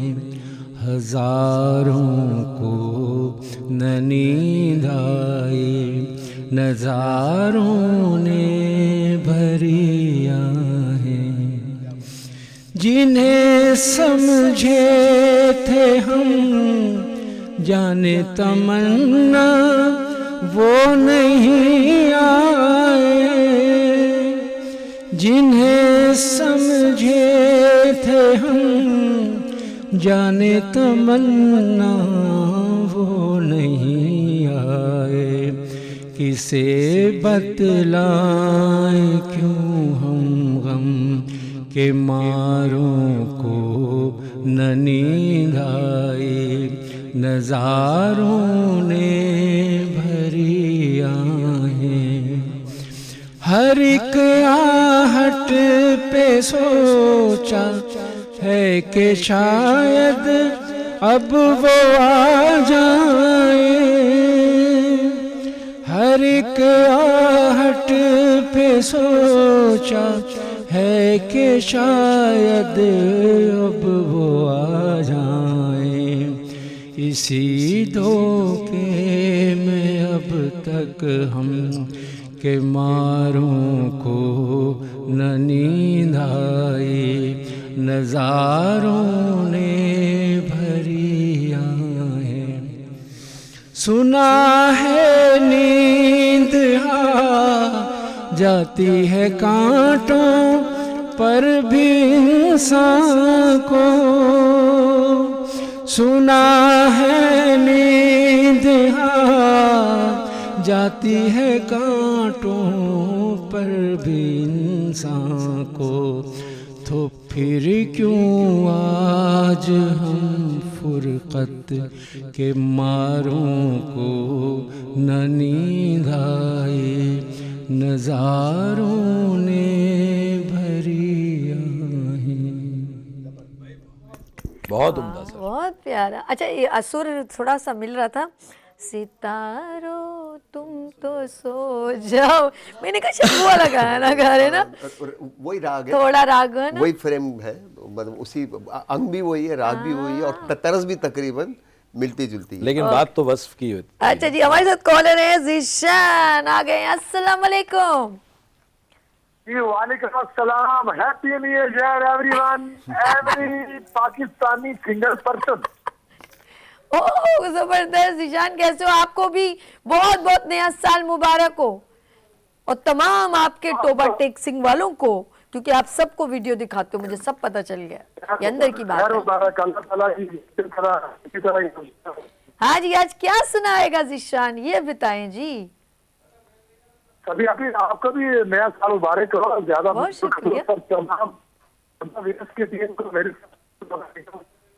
हजारों को न नींद आए। नज़ारों ने भरी आहें जिन्हें समझे थे हम जाने तमन्ना वो नहीं आए। जिन्हें समझे थे हम जाने तमन्ना वो नहीं आए। किसे बतलाएं क्यों हम गम के मारों को न नींद आए। नज़ारों ने भरी आहें हर एक आहट पे सोचा है कि शायद अब वो आ जाए। हर एक आहट पे सोचा है कि शायद अब वो आ जाए। इसी धोखे में अब तक हम के मारों को न नींद आए। नज़ारों ने भरी आहें सुना है नींद आ जाती है कांटों पर भी इंसान को। सुना है नींद आ जाती है कांटों पर भी इंसान को। तो फिर क्यों आज हम फुरकत के मारों को न नींद आए। नज़ारों ने भरी आहें। बहुत उम्दा सर, बहुत प्यारा। अच्छा, ये असुर थोड़ा सा मिल रहा था, सितारों तुम तो सो जाओ। मैंने कहा शायद वो वाला गाना गा रहे ना, वही राग है, थोड़ा राग है ना, वही फ्रेम है, मतलब उसी अंग भी वही है, राग भी वही है और तरस भी तकरीबन मिलती जुलती है, लेकिन बात तो वस्फ की होती है। अच्छा जी, हमारे साथ कॉलर है ज़ीशान, आ गए। अस्सलाम वालेकुम। जी वालेकुम अस्सलाम। Happy new year everyone, every Pakistani single person. ओह जबरदस्त। ईशान कैसे हो? आपको भी बहुत बहुत नया साल मुबारक हो, और तमाम आपके टोबा टेक सिंह वालों को, क्योंकि आप सबको वीडियो दिखाते हो, मुझे सब पता चल गया, ये अंदर की बात है। हाँ जी, आज क्या सुनाएगा जीशान, ये बताएं जी। सभी आपका भी नया साल मुबारक हो। ज्यादा बहुत शुक्रिया।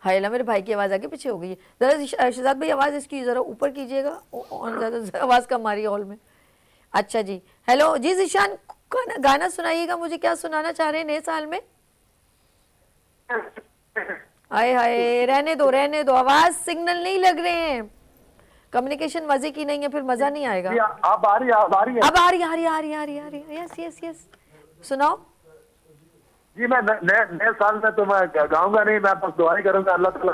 हाय अल्लाह, मेरे भाई की आवाज आगे पीछे हो गई है। जरा शहजाद भाई आवाज इसकी जरा ऊपर कीजिएगा, और ज्यादा आवाज कम आ रही है हॉल में। अच्छा जी, हेलो जी जीशान, गाना सुनाइएगा मुझे, क्या सुनाना चाह रहे हैं नए साल में? हाय हाय, रहने दो, आवाज सिग्नल नहीं लग रहे हैं, कम्युनिकेशन मजे की नहीं है, फिर मजा नहीं आएगा। अब आ रही है अब आ रही है। यस, सुनाओ जी। मैं नए साल में तो मैं गाऊंगा नहीं, मैं बस दुआई करूंगा अल्लाह ताला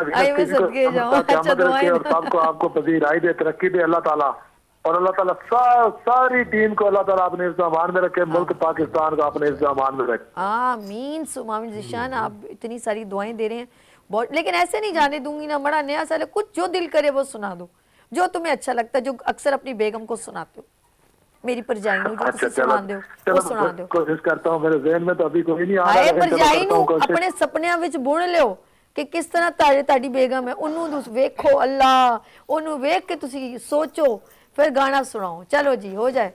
और सबको आपको पजीराई दे, तरक्की दे अल्लाह ताला, और अल्लाह ताला सारी टीम को अल्लाह ताला अपने इस्तेमाल में रखे, मुल्क पाकिस्तान को अपने इस्तेमाल में रखे। आमीन सुमामीन। जीशान आप इतनी सारी दुआएं दे रहे हैं बहुत, लेकिन ऐसे नहीं जाने दूंगी ना, बड़ा नया साल है, कुछ जो दिल करे वो सुना दो, जो तुम्हें अच्छा लगता है, जो अक्सर अपनी बेगम को सुनाते हो, मेरी परजाई जो अच्छा, सुना दो वो सुना दो। कोशिश करता हूँ, मेरे ज़हन में तो अभी कोई नहीं आ रहा है। परजाई अपने सपनिਆਂ ਵਿੱਚ बुन लो कि किस तरह ताड़ी बेगम है, उन्होंने वेखो अल्लाह, उन्होंने वेख के तुसी सोचो, फिर गाना सुनाओ। चलो जी, हो जाए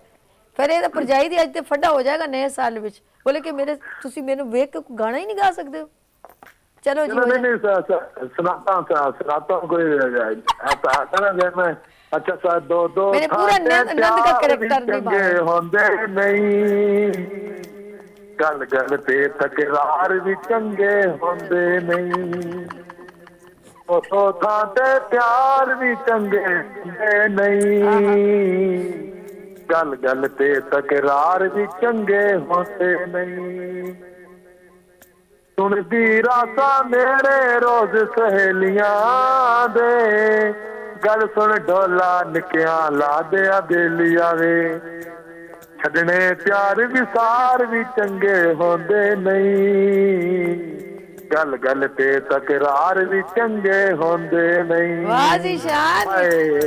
फिर ये परजाई दी अज ते फड्डा हो जाएगा नए साल विच, बोले कि मेरे तुसी मेनू वेख के गाना ही नहीं गा सकते हो। चलो जी, नहीं सुनाता हूँ कोई अच्छा सा दो मैंने पूरा नंद का कैरेक्टर निभाया। होंदे नहीं गल ते तकरार भी चंगे होंदे नहीं, तो थाते प्यार भी चंगे होंदे नहीं, गल ते तकरार भी चंगे होंदे नहीं। सुनदी राता मेरे रोज सहेलियां दे, गल सुन ढोला निकिया ला दे बेलिया वे, छड़ने प्यार विसार भी चंगे होंदे नहीं, गल ते तकरार भी चंगे होंदे नहीं। वाह जीशान,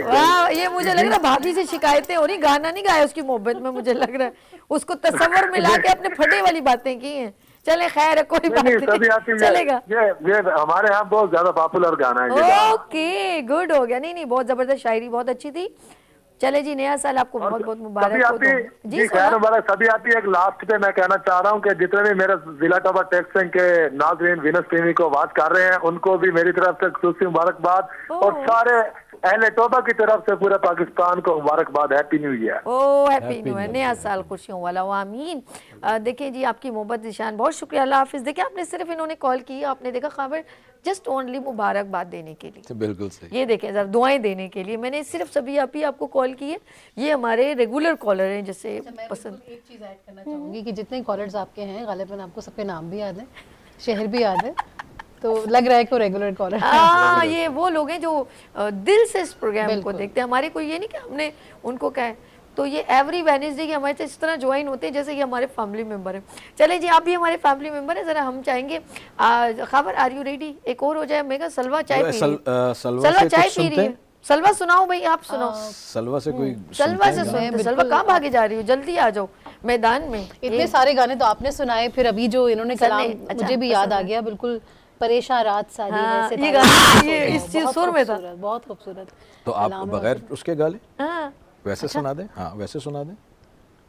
वाह, ये मुझे लग रहा है भाभी से शिकायतें हो रही, गाना नहीं गाया उसकी मोहब्बत में, मुझे लग रहा है उसको तस्वर मिला के अपने फटे वाली बातें की हैं। चले खैर है, कोई बात नहीं, चलेगा। ये हमारे यहाँ बहुत ज्यादा पॉपुलर गाना है। ओके, गुड हो गया। नहीं बहुत जबरदस्त शायरी, बहुत अच्छी थी। चले जी, नया साल आपको बहुत बहुत मुबारक हो। जी खैर मुबारक सभी आती है। एक लास्ट पे मैं कहना चाह रहा हूँ कि जितने भी मेरे जिला टोबा टेक्सिंग के नाज़रीन विनस टीवी को वाच कर रहे हैं, उनको भी मेरी तरफ से खुशी मुबारकबाद, और सारे अहले टोबा की तरफ से पूरे पाकिस्तान को मुबारकबाद। Happy new year. ओ हैप्पी न्यू ईयर, नया साल खुशियों वाला हो, आमीन। देखिए जी, आपकी मोहब्बत निशान, बहुत शुक्रिया, अल्लाह हाफिज। देखिए आपने सिर्फ इन्होंने कॉल की, आपने देखा खबर, जस्ट ओनली मुबारकबाद देने के लिए, बिल्कुल सही। ये देखें जरा, दुआएं देने के लिए मैंने सिर्फ सभी आप ही आपको कॉल की है। ये हमारे रेगुलर कॉलर हैं, जैसे पसंद। एक चीज़ ऐड करना चाहूँगी कि जितने कॉलर्स आपके हैं, गालिबन आपको सबके नाम भी याद है, शहर भी याद है, तो लग रहा है कि रेगुलर कॉलर। हाँ, ये वो लोग हैं जो दिल से इस प्रोग्राम को देखते हैं। हमारे कोई ये नहीं कि हमने उनको कहा है, तो ये एवरी वेडनेसडे की हमारे इस तरह ज्वाइन होते हैं जैसे कि हमारे फैमिली मेंबर हैं। चले जी, आप भी हमारे फैमिली मेंबर हैं, जरा हम चाहेंगे खबर, आर यू रेडी? एक और हो जाए। मेगा सलवा चाय पी रही है, सलवा चाय पी रही है। सलवा सुनाओ भाई, आप सुनाओ। सलवा से कोई सलवा से सुनते, सलवा कहाँ भागे जा रही हो, जल्दी आ जाओ मैदान में। इतने सारे गाने तो आपने सुनाए, फिर अभी जो इन्होंने कलाम, मुझे भी याद आ गया, बिल्कुल परेशान रात सारी है, ये गाना ये इस सुर में था, बहुत खूबसूरत। तो आप बगैर उसके गाले हाँ वैसे सुना दें? हाँ वैसे सुना दें।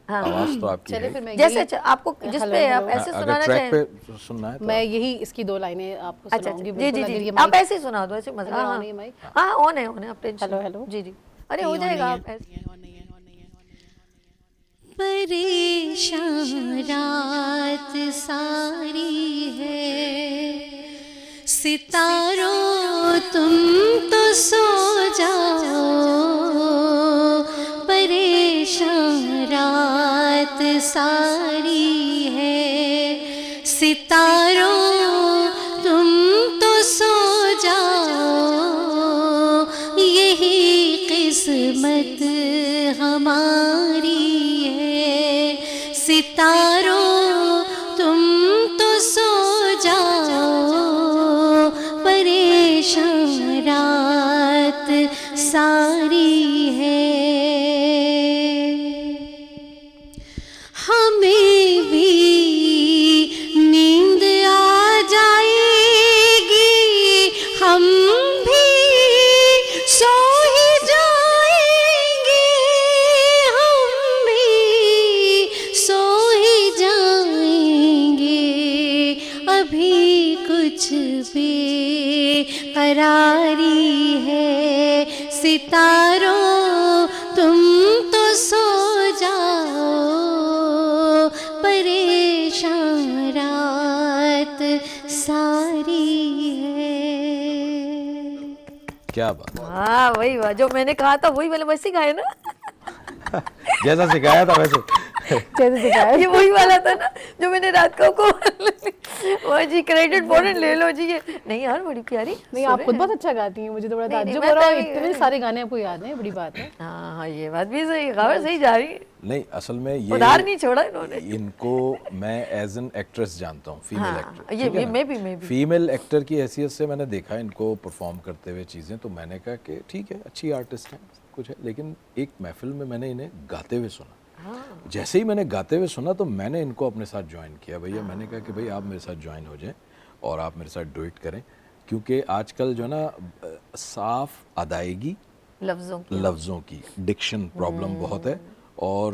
हाँ, आवाज तो आपकी है। फिर मैं जैसे आपको जिस पे आप ऐसे सुनाना चाहें, पे सुनना है तो मैं यही इसकी दो लाइनें आपको सुनाऊंगी। जी जी जी, आप ऐसे ही सुना दो, ऐसे मजा। हाँ ऑन है, ऑन है, आप टेंशन। हेलो हेलो, जी जी, अरे हो जाएगा। आप ऐसे परेशान रात सारी है, सितारों तुम तो सो जाओ, परेशान रात सारी है, सितारों तुम तो सो जाओ, यही किस्मत हमारी है, सितारों तुम तो सो जाओ, परेशान रात बेकरारी है सितारों तुम तो सो जाओ परेशान रात सारी है। क्या बात, हाँ वही वाह, जो मैंने कहा था वही मैंने वैसे गाया ना। जैसा सिखाया था वैसे। जैसे सिखाया ये वही वाला था ना जो मैंने रात को वो जी क्रेडिट बोनट ले लो जी। ये नहीं यार बड़ी प्यारी। नहीं, आप खुद बहुत अच्छा गाती हैं, मुझे तो बड़ा ताज्जुब हो रहा है, इतने सारे गाने आपको याद हैं, बड़ी बात है। हाँ हाँ ये बात भी सही, खबर सही जा रही है। नहीं, असल में ये उधार नहीं छोड़ा इन्होंने। इनको मैं एज एन एक्ट्रेस जानता हूँ, फीमेल एक्टर। ये मैं भी फीमेल एक्टर की हैसियत से मैंने देखा इनको परफॉर्म करते हुए चीज़ें, तो मैंने कहा कि ठीक है, अच्छी आर्टिस्ट है, कुछ है। लेकिन एक महफिल में मैंने इन्हें गाते हुए सुना। जैसे ही मैंने गाते हुए सुना तो मैंने इनको अपने साथ ज्वाइन किया। भैया मैंने कहा कि भाई आप मेरे साथ ज्वाइन हो जाएं और आप मेरे साथ डुएट करें, क्योंकि आजकल जो है ना साफ अदायगी लफ्ज़ों की डिक्शन प्रॉब्लम बहुत है, और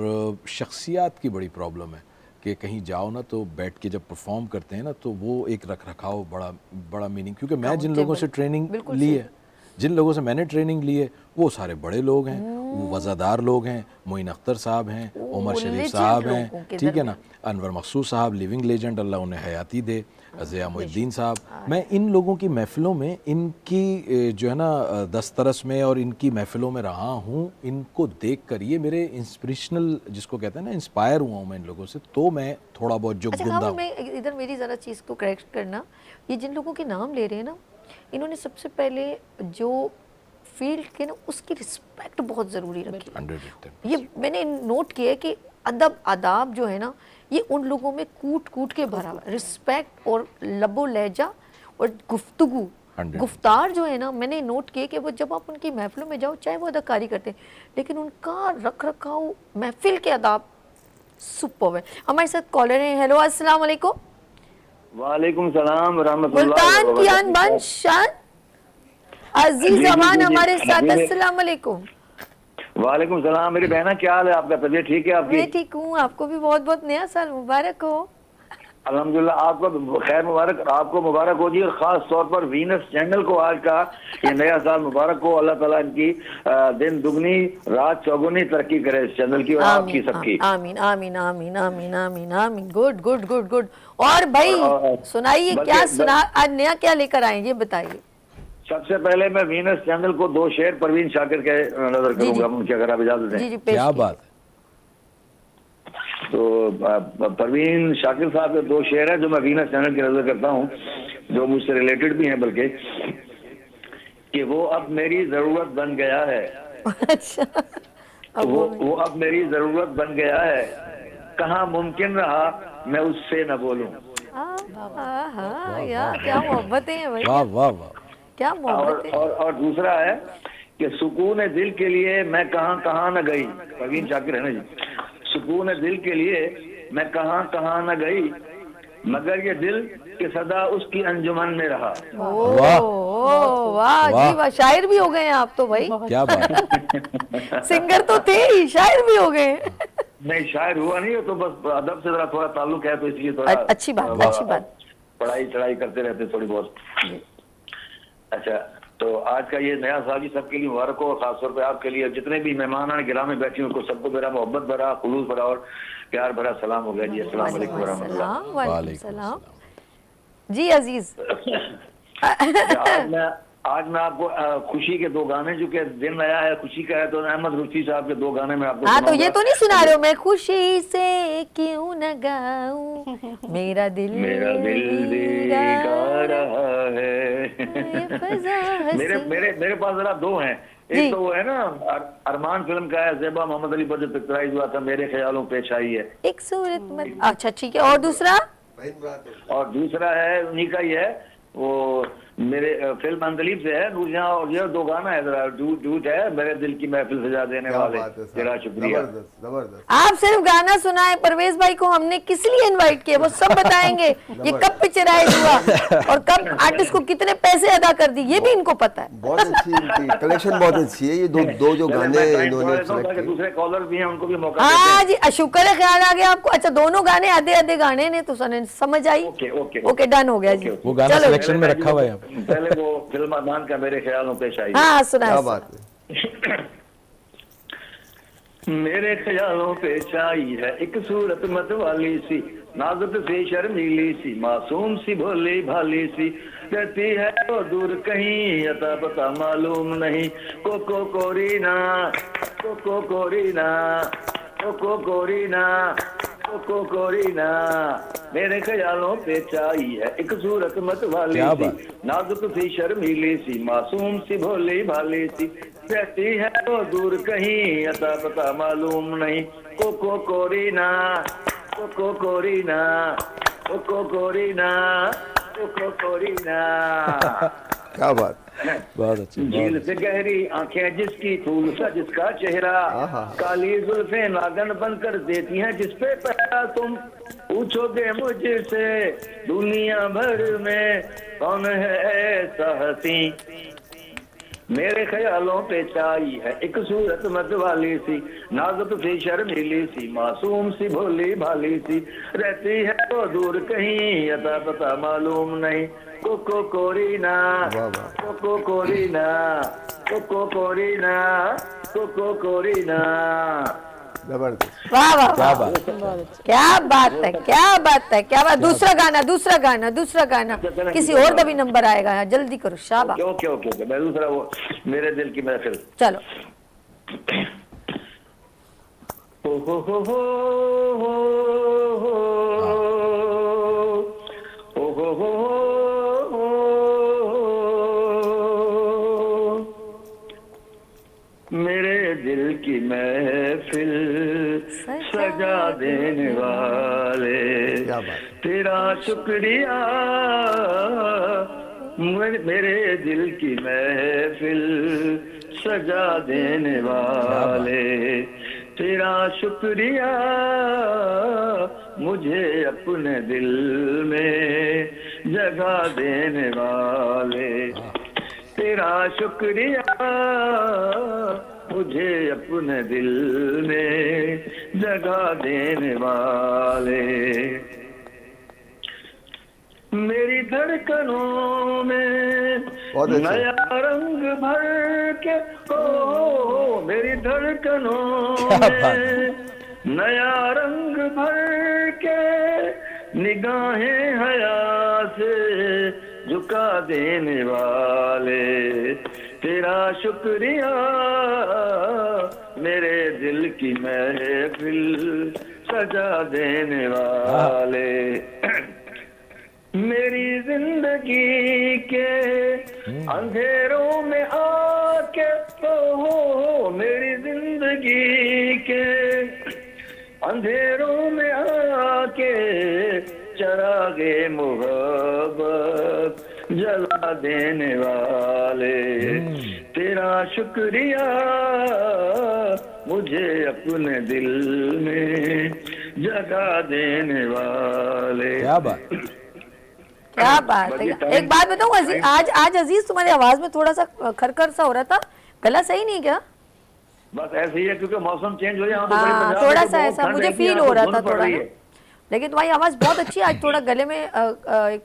शख्सियात की बड़ी प्रॉब्लम है कि कहीं जाओ ना तो बैठ के जब परफॉर्म करते हैं ना तो वो एक रख रखाव बड़ा मीनिंग, क्योंकि मैं जिन लोगों से ट्रेनिंग ली है, जिन लोगों से मैंने ट्रेनिंग ली है वो सारे बड़े लोग हैं, वो वज़ादार लोग हैं, मोइन अख्तर साहब हैं, उमर शरीफ साहब हैं, ठीक है ना, अनवर मकसूद साहब लिविंग लेजेंड, अल्लाह उन्हें हयाती दे, ज़िया मुहिद्दीन साहब। मैं इन लोगों की महफ़िलों में, इनकी जो है ना दस्तरस में और इनकी महफ़िलों में रहा हूँ, इनको देख कर ये मेरे इंस्पिरेशनल, जिसको कहते हैं ना, इंस्पायर हुआ हूँ मैं इन लोगों से, तो मैं थोड़ा बहुत जो गुंदा। मैं इधर मेरी ज़रा चीज़ को करेक्ट करना, ये जिन लोगों के नाम ले रहे हैं ना, इन्होंने सबसे पहले जो फील्ड के ना उसकी रिस्पेक्ट बहुत ज़रूरी रखी। ये मैंने नोट किया है कि अदब आदाब जो है ना ये उन लोगों में कूट कूट के भरा हुआ, रिस्पेक्ट और लबो लहजा और गुफ्तगू गुफ्तार जो है ना, मैंने नोट किया कि वो जब आप उनकी महफिलों में जाओ, चाहे वो अदाकारी करते हैं, लेकिन उनका रख रखाव महफिल के आदाब सुपर्ब है। हमारे साथ कॉलर हैं। हेलो अस्सलाम वालेकुम। वालेकुम सलाम रहमतुल्लाह। मुल्तान की अनबन शान अजीज जमान हमारे साथ। अस्सलाम वालेकुम। वालेकुम सलाम। मेरी बहना क्या हाल है आपका? तबीयत ठीक है आपकी? मैं ठीक हूँ, आपको भी बहुत बहुत नया साल मुबारक हो। अल्हम्दुलिल्लाह, आपको खैर मुबारक, आपको मुबारक हो जी, और खास तौर पर वीनस चैनल को आज का ये नया साल मुबारक हो। अल्लाह ताला इनकी दिन दुगनी रात चौगुनी तरक्की करे इस चैनल की और आपकी सबकी। आमीन आमीन आमीन आमीन आमीन आमीन। Good good good good. और भाई सुनाइए, क्या सुना आज नया क्या लेकर आए ये बताइए। सबसे पहले मैं वीनस चैनल को दो शेर परवीन शाकिर के नजर करूंगा, मुझे अगर आप इजाजत दें। क्या बात है। तो परवीन शाकिर साहब के दो शेर हैं जो मैं वीनस चैनल की नजर करता हूँ, जो मुझसे रिलेटेड भी हैं, बल्कि कि वो अब मेरी जरूरत बन गया है। अच्छा, वो अब मेरी जरूरत बन गया है, कहाँ मुमकिन रहा मैं उससे न बोलूं। यार क्या मोहब्बतें हैं भाई, वाह वाह वाह, क्या मोहब्बतें। और दूसरा है कि सुकून दिल के लिए मैं कहाँ कहाँ न गई। परवीन शाकिर है ना जी। सुकून दिल के लिए मैं कहाँ कहाँ न गई, मगर ये दिल के सदा उसकी अंजुमन में रहा। वाह वाह जी वाह, शायर भी हो गए हैं आप तो भाई। क्या बात। सिंगर तो थे ही, शायर भी हो गए। नहीं, शायर हुआ नहीं, तो बस अदब से जरा थोड़ा ताल्लुक है, तो इसलिए थोड़ा अच्छी बात, अच्छी बात। पढ़ाई चढ़ाई करते रहते थोड़ी बहुत। अच्छा, तो आज का ये नया साल भी सबके लिए मुबारक हो, और खासतौर पे आपके लिए, जितने भी मेहमान गिराम में बैठे उनको सबको मेरा मोहब्बत भरा, खुलूस भरा और प्यार भरा सलाम हो गया जी। अस्सलाम वालेकुम रहमतुल्लाह। वालेकुम सलाम जी अजीज। आज मैं आपको खुशी के दो गाने, जो कि दिन आया है खुशी का है, तो अहमद रुस्ती साहब के दो गाने में आपको। हाँ, तो ये तो नहीं सुना रहे हो, मैं खुशी से क्यों न गाऊं, मेरा दिल गा रहा है। मेरे पास जरा दो हैं। एक तो वो है ना, अरमान फिल्म का है, ज़ेबा मोहम्मद अली पर जो पिक्चराइज हुआ था, मेरे ख्यालों पेश आई है एक सूरत में। अच्छा ठीक है, और दूसरा? और दूसरा है उन्हीं का ही है, वो मेरे फिल्म अंदलीब से है, नूरजहां, और ये 2 गाना है, जरा झूठ है, मेरे दिल की महफिल सजा देने वाले, तेरा शुक्रिया। जबरदस्त। आप सिर्फ गाना सुनाए, परवेज भाई को हमने किस लिए इनवाइट किया वो सब बताएंगे। ये कब पिक्चराइज हुआ और कब आर्टिस्ट को कितने पैसे अदा कर दी ये भी इनको पता है। बहुत अच्छी इनकी कलेक्शन बहुत अच्छी है। ये दो जो गाने इन्होंने सेलेक्ट किए, दूसरे कॉलर भी हैं, उनको भी मौका हाँ जी, शुक्र है ख्याल आ गया आपको। अच्छा, दोनों गाने आधे आधे गाने ने तो समझ आई। ओके डन हो गया जी। वो गाना सिलेक्शन में रखा हुआ है। पहले वो फिल्म अदनान का मेरे ख्यालों पेश आई। हाँ सुना। क्या बात है। मेरे ख्यालों पे छाई है एक सूरत मत वाली सी, नाजुक सी शर्मीली सी, मासूम सी भोली भाली सी, कहती है तो दूर कहीं अता पता मालूम नहीं, कोको कोरीना, कोको कोरीना, कोको कोरीना, कोको कोरीना। मेरे ख्यालों पे छाई है एक सूरत मत वाली सी, नाजुक सी शर्मीली सी, मासूम सी भोली भाली सी, कहती है तो दूर कहीं अता पता मालूम नहीं, कोको कोरीना, कोको कोरीना, कोको कोरीना, कोको कोरीना। क्या बात, बहुत अच्छी। झील से गहरी आंखें जिसकी, फूल सा जिसका चेहरा, काली जुल्फें नागन बनकर देती हैं जिस पे पहरा, तुम पूछोगे मुझसे दुनिया भर में कौन है ऐसा हंसी, मेरे ख्यालों पे छाई है एक सूरत मत वाली सी, नाजुक सी शर्मीली सी, मासूम सी भोली भाली सी, रहती है तो दूर कहीं अता पता मालूम नहीं, कोको कोरीना, कोको कोरीना, कोको कोरीना, कोको कोरीना। जबरदस्त। वाह वाह क्या बात, क्या बात है, क्या बात है, क्या बात। दूसरा गाना, दूसरा गाना, दूसरा गाना, किसी और का भी नंबर आएगा यहाँ, जल्दी करो। शाबाश। ओके ओके ओके, मैं दूसरा वो मेरे दिल की महफिल। चलो। हो हो हो हो हो हो हो हो। मेरे दिल की महफिल सजा देने वाले, तेरा शुक्रिया, मेरे दिल की महफिल सजा देने वाले, तेरा शुक्रिया, मुझे अपने दिल में जगह देने वाले, तेरा शुक्रिया, मुझे अपने दिल में जगह देने वाले, मेरी धड़कनों में नया रंग भर के, ओ मेरी धड़कनों में नया रंग भर के, निगाहें हया से झुका देने वाले, तेरा शुक्रिया, मेरे दिल की महफिल सजा देने वाले, मेरी जिंदगी के अंधेरों में आके, हो मेरी जिंदगी के अंधेरों में आके, चरागे मोहब्बत जला देने वाले, तेरा शुक्रिया, मुझे अपने दिल में जगह देने वाले। क्या बात, क्या बात है। एक बात बताऊं, आज अजीज तुम्हारी आवाज में थोड़ा सा खरखर सा हो रहा था, गला सही नहीं क्या? बस ऐसे ही है क्योंकि मौसम चेंज हो जाए। हाँ, थोड़ा सा ऐसा मुझे फील हो रहा था थोड़ा, लेकिन तुम्हारी आवाज बहुत अच्छी है। आज थोड़ा गले में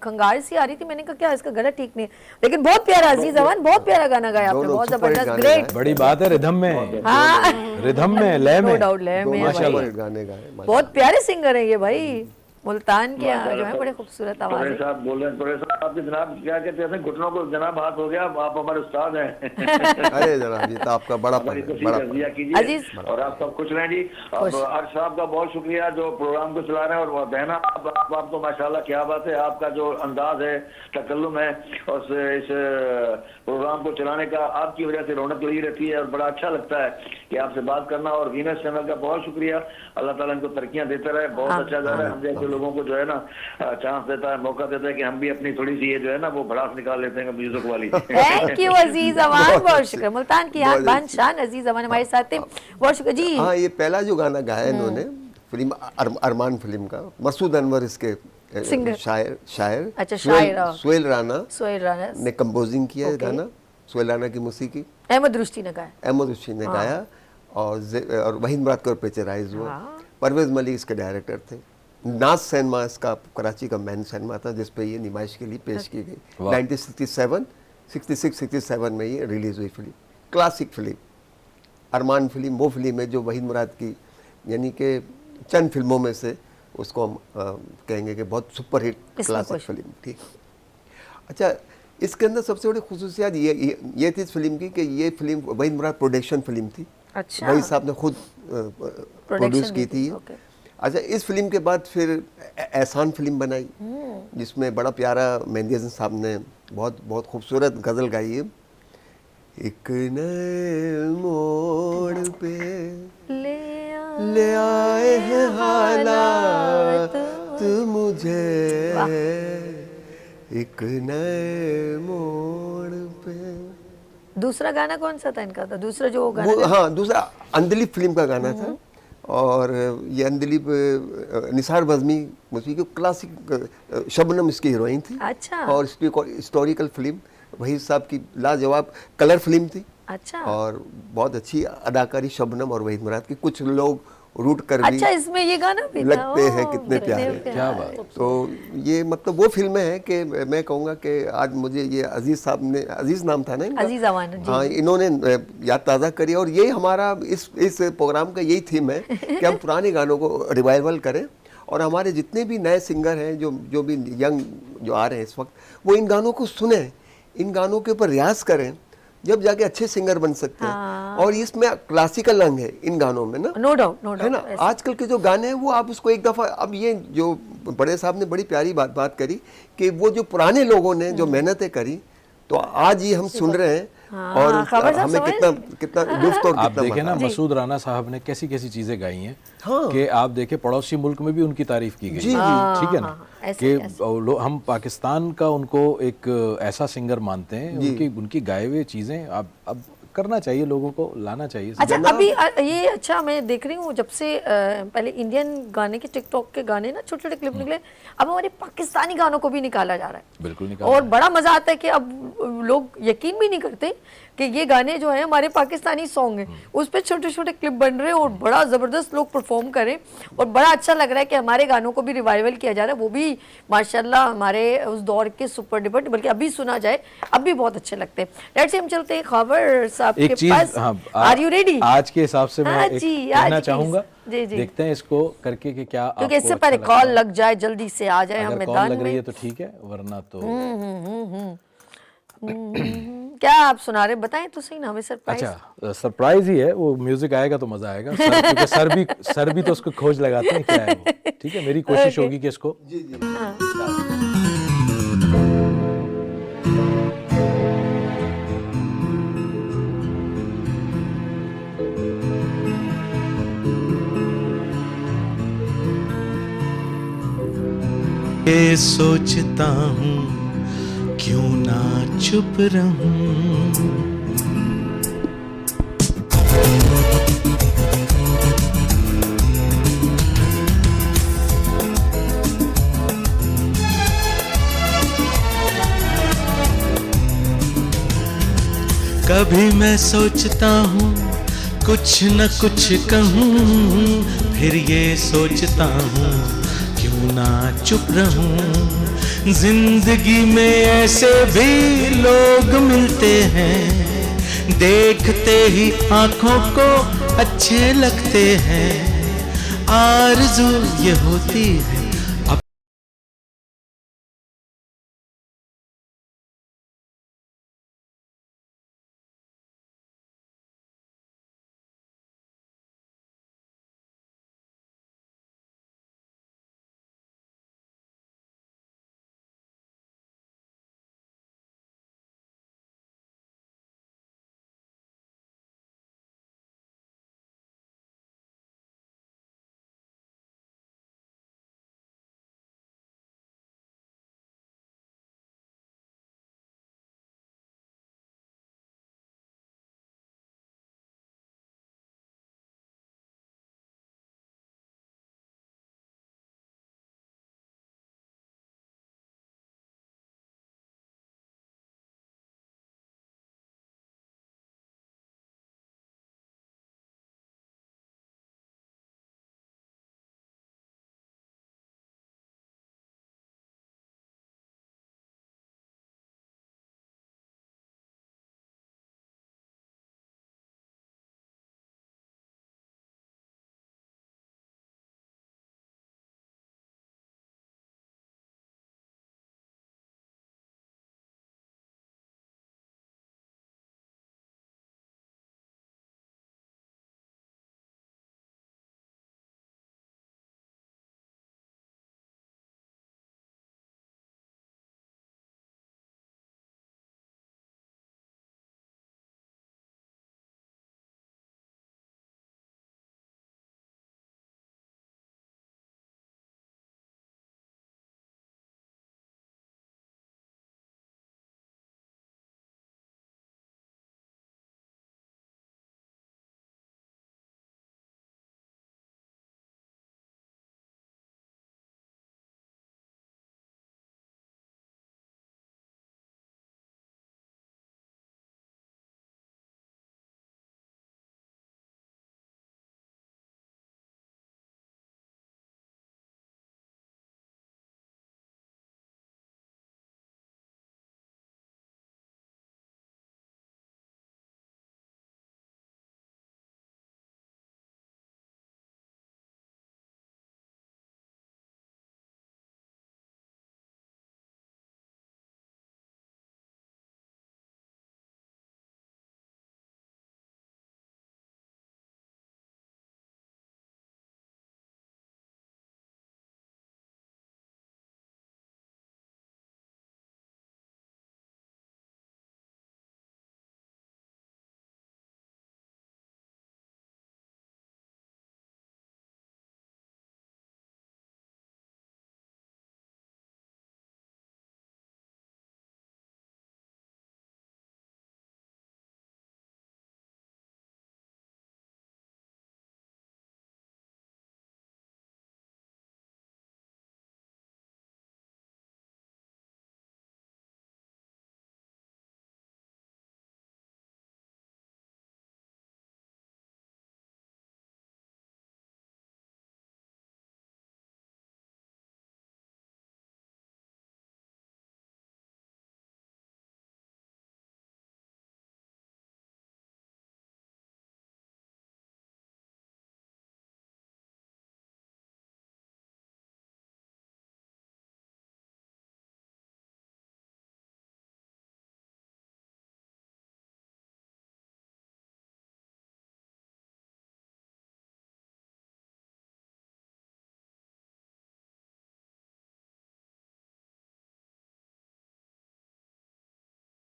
खंगार सी आ रही थी, मैंने कहा क्या इसका गला ठीक नहीं, लेकिन बहुत प्यारा अजीज अवान, बहुत प्यारा गाना गाया आपने, बहुत जबरदस्त, ग्रेट। बड़ी बात है, रिदम में, हाँ रिदम में, लय में, नो डाउट लय में भाई, गाने गाए, बहुत प्यारे सिंगर है ये भाई, मुल्तान के जो है बड़े खूबसूरत आवाज है। साहब बोल रहे हैं, थोड़े साहब आपके जनाब क्या कहते हैं, घुटनों को जनाब हाथ हो गया, आप हमारे उस्ताद हैं। अरे जनाब जी, तो आपका बड़ा कीजिए और आप सब खुश रहें जी। अर्श साहब का बहुत शुक्रिया जो प्रोग्राम को चला रहे हैं, और बहना आप तो माशाल्लाह क्या बात है, आपका जो अंदाज है, तकल्लुम है, और इस प्रोग्राम को चलाने का आपकी वजह से रौनक लगी रहती है, और बड़ा अच्छा लगता है कि आपसे बात करना। और वीनस चैनल का बहुत शुक्रिया, अल्लाह ताला इनको तरक्कियां देता रहे, बहुत अच्छा जा रहा है। हम जैसे लोगों को जो है ना चांस देता है, मौका देता है कि हम भी अपनी थोड़ी सी ये जो है ना वो भड़ास निकाल लेते हैं म्यूजिक वाली। थैंक यू अजीज अमान, बहुत शुक्र। मुल्तान की आन बान शान अजीज अमान हमारे साथ थे, बहुत शुक्र जी। हाँ, ये पहला जो गाना गाया इन्होंने फिल्म अरमान फिल्म का, मसूद अनवर इसके शायर, अच्छा, शायर सुहेल राना सोहेल राना ने कंपोजिंग किया है गाना, सुहेल राना की मौसीकी, अहमद रुश्ती ने गाया, अहमद रुश्ती ने गाया और वहीद मुराद का पिक्चराइज हुआ। परवेज मलिक इसके डायरेक्टर थे। नाज सिनेमा इसका कराची का मेन सिनेमा था जिस पे ये नुमाइश के लिए पेश की गई। 1967 में ये रिलीज हुई फिल्म, क्लासिक फिल्म अरमान फिल्म। वो फिल्म है जो वहीद मुराद की यानी कि चंद फिल्मों में से उसको हम कहेंगे कि बहुत सुपरहिट क्लासिक फिल्म थी। अच्छा, इसके अंदर सबसे बड़ी खुसूसियात ये थी इस फिल्म की कि ये फिल्म वहीद मुराद प्रोडक्शन फिल्म थी। अच्छा, वहीद साहब ने खुद प्रोड्यूस की थी। अच्छा, इस फिल्म के बाद फिर एहसान फिल्म बनाई जिसमें बड़ा प्यारा मेहंदी हसन साहब ने बहुत खूबसूरत गज़ल गाई है। एक नए मोड़ पे ले आए हैं हालात मुझे, एक नए मोड़ पे। दूसरा गाना कौन सा था इनका? था दूसरा जो गाना वो, हाँ, दूसरा अंदलीब फिल्म का गाना था। और ये अंदलीब निसार बज़मी की क्लासिक, शबनम इसकी हीरोइन थी। अच्छा। और हिस्टोरिकल फिल्म वहीद साहब की लाजवाब कलर फिल्म थी। अच्छा। और बहुत अच्छी अदाकारी शबनम और वहीद मुराद की। कुछ लोग रूट कर भी अच्छा, इसमें ये गाना भी लगते हैं कितने प्यारे। क्या बात। तो ये मतलब वो फिल्में हैं कि मैं कहूँगा कि आज मुझे ये अजीज साहब ने, अजीज नाम था ना इनका, अजीज अमान जी, हाँ, इन्होंने याद ताज़ा करी। और ये हमारा इस प्रोग्राम का यही थीम है कि हम पुराने गानों को रिवाइवल करें और हमारे जितने भी नए सिंगर हैं जो भी यंग जो आ रहे हैं इस वक्त, वो इन गानों को सुने, इन गानों के ऊपर रियाज करें, जब जाके अच्छे सिंगर बन सकते हैं। और इसमें क्लासिकल अंग है इन गानों में ना, नो डाउट है ना। आजकल के जो गाने हैं वो आप उसको एक दफ़ा, अब ये जो बड़े साहब ने बड़ी प्यारी बात करी कि वो जो पुराने लोगों ने जो मेहनतें करी, तो आज ये हम सुन रहे हैं और हमें कितना लुत्फ और आप कितना देखें ना, मजा। मसूद राना साहब ने कैसी कैसी चीजें गाई हैं हाँ। कि आप देखें पड़ोसी मुल्क में भी उनकी तारीफ की गई। जी, जी। ठीक है ना, कि हम पाकिस्तान का उनको एक ऐसा सिंगर मानते हैं, उनकी गाए हुए चीजें अब करना चाहिए, लोगों को लाना चाहिए। अच्छा, अभी ये अच्छा मैं देख रही हूँ जब से पहले इंडियन गाने के टिकटॉक के गाने ना छोटे छोटे क्लिप निकले, अब हमारे पाकिस्तानी गानों को भी निकाला जा रहा है। बिल्कुल निकाला। और बड़ा मजा आता है कि अब लोग यकीन भी नहीं करते कि ये गाने जो है हमारे पाकिस्तानी सॉन्ग हैं, उस पर छोटे छोटे क्लिप बन रहे हैं और बड़ा ज़बरदस्त लोग परफॉर्म करें और बड़ा अच्छा लग रहा है कि हमारे गानों को भी रिवाइवल किया जा रहा है। वो भी माशाल्लाह हमारे उस दौर के सुपर डुपर, बल्कि अभी सुना जाए अब भी बहुत अच्छे लगते हैं। लेट्स से हम चलते हैं खबर साहब के पास। Are you ready? आज के हिसाब से मैं एक कहना चाहूंगा, जी जी, देखते हैं इसको करके कि क्या, क्योंकि इससे पहले कॉल लग जाए, जल्दी से आ जाए हम मैदान में। लग रही है तो ठीक है, वरना तो क्या आप सुना रहे, बताएं तो सही ना हमें सरप्राइज। अच्छा, सरप्राइज ही है, वो म्यूजिक आएगा तो मजा आएगा। क्योंकि सर भी तो उसको खोज लगाते हैं क्या है वो। ठीक है, मेरी कोशिश होगी कि इसको ये सोचता हूँ क्यों ना चुप रहूं, कभी मैं सोचता हूँ कुछ न कुछ कहूँ, फिर ये सोचता हूँ क्यों ना चुप रहूं। जिंदगी में ऐसे भी लोग मिलते हैं, देखते ही आंखों को अच्छे लगते हैं। आरज़ू ये होती है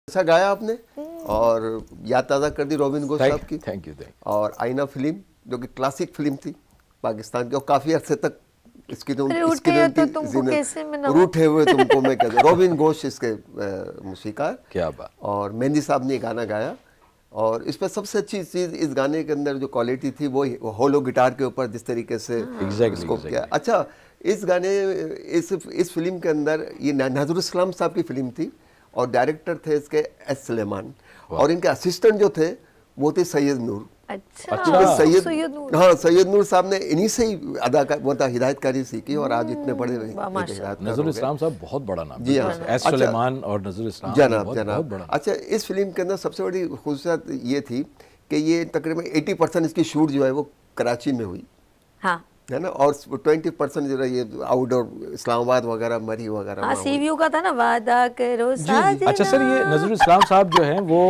अच्छा गाया आपने और याद ताज़ा कर दी रॉबिन घोष साहब की। Thank you. और आईना फिल्म जो कि क्लासिक फिल्म थी पाकिस्तान की और काफ़ी अरसे तक इसकी तो रूठे हुए तुमको मैं कहता हूँ। रॉबिन घोष इसके मौसीकार, क्या बात। और मेहंदी साहब ने गाना गाया और इस पर सबसे अच्छी चीज़ इस गाने के अंदर जो क्वालिटी थी वो होलो गिटार के ऊपर जिस तरीके से इसको किया। अच्छा, इस गाने इस फिल्म के अंदर ये नज़रुल इस्लाम साहब की फिल्म थी और डायरेक्टर थे इसके एस सुलेमान और इनके असिस्टेंट जो थे वो थे सैयद नूर। अच्छा, सैयद नूर साहब ने इन्हीं से ही अदाकार मतलब हिदायतकारी सीखी और आज इतने बड़े नज़रुल इस्लाम साहब बहुत बड़ा नाम। जी हाँ, एस सुलेमान और नज़रुल इस्लाम जनाब। अच्छा, इस फिल्म के अंदर सबसे बड़ी खूबसूरत ये थी कि ये तकरीबन 80% इसकी शूट जो है वो कराची में हुई, हाँ है ना, और 20% जो है ये आउटडोर इस्लामाबाद वगैरह मरी वगैरह। हाँ, सीवीयू का था ना, वादा करो साजना। अच्छा सर, ये नज़रुल इस्लाम साहब जो हैं वो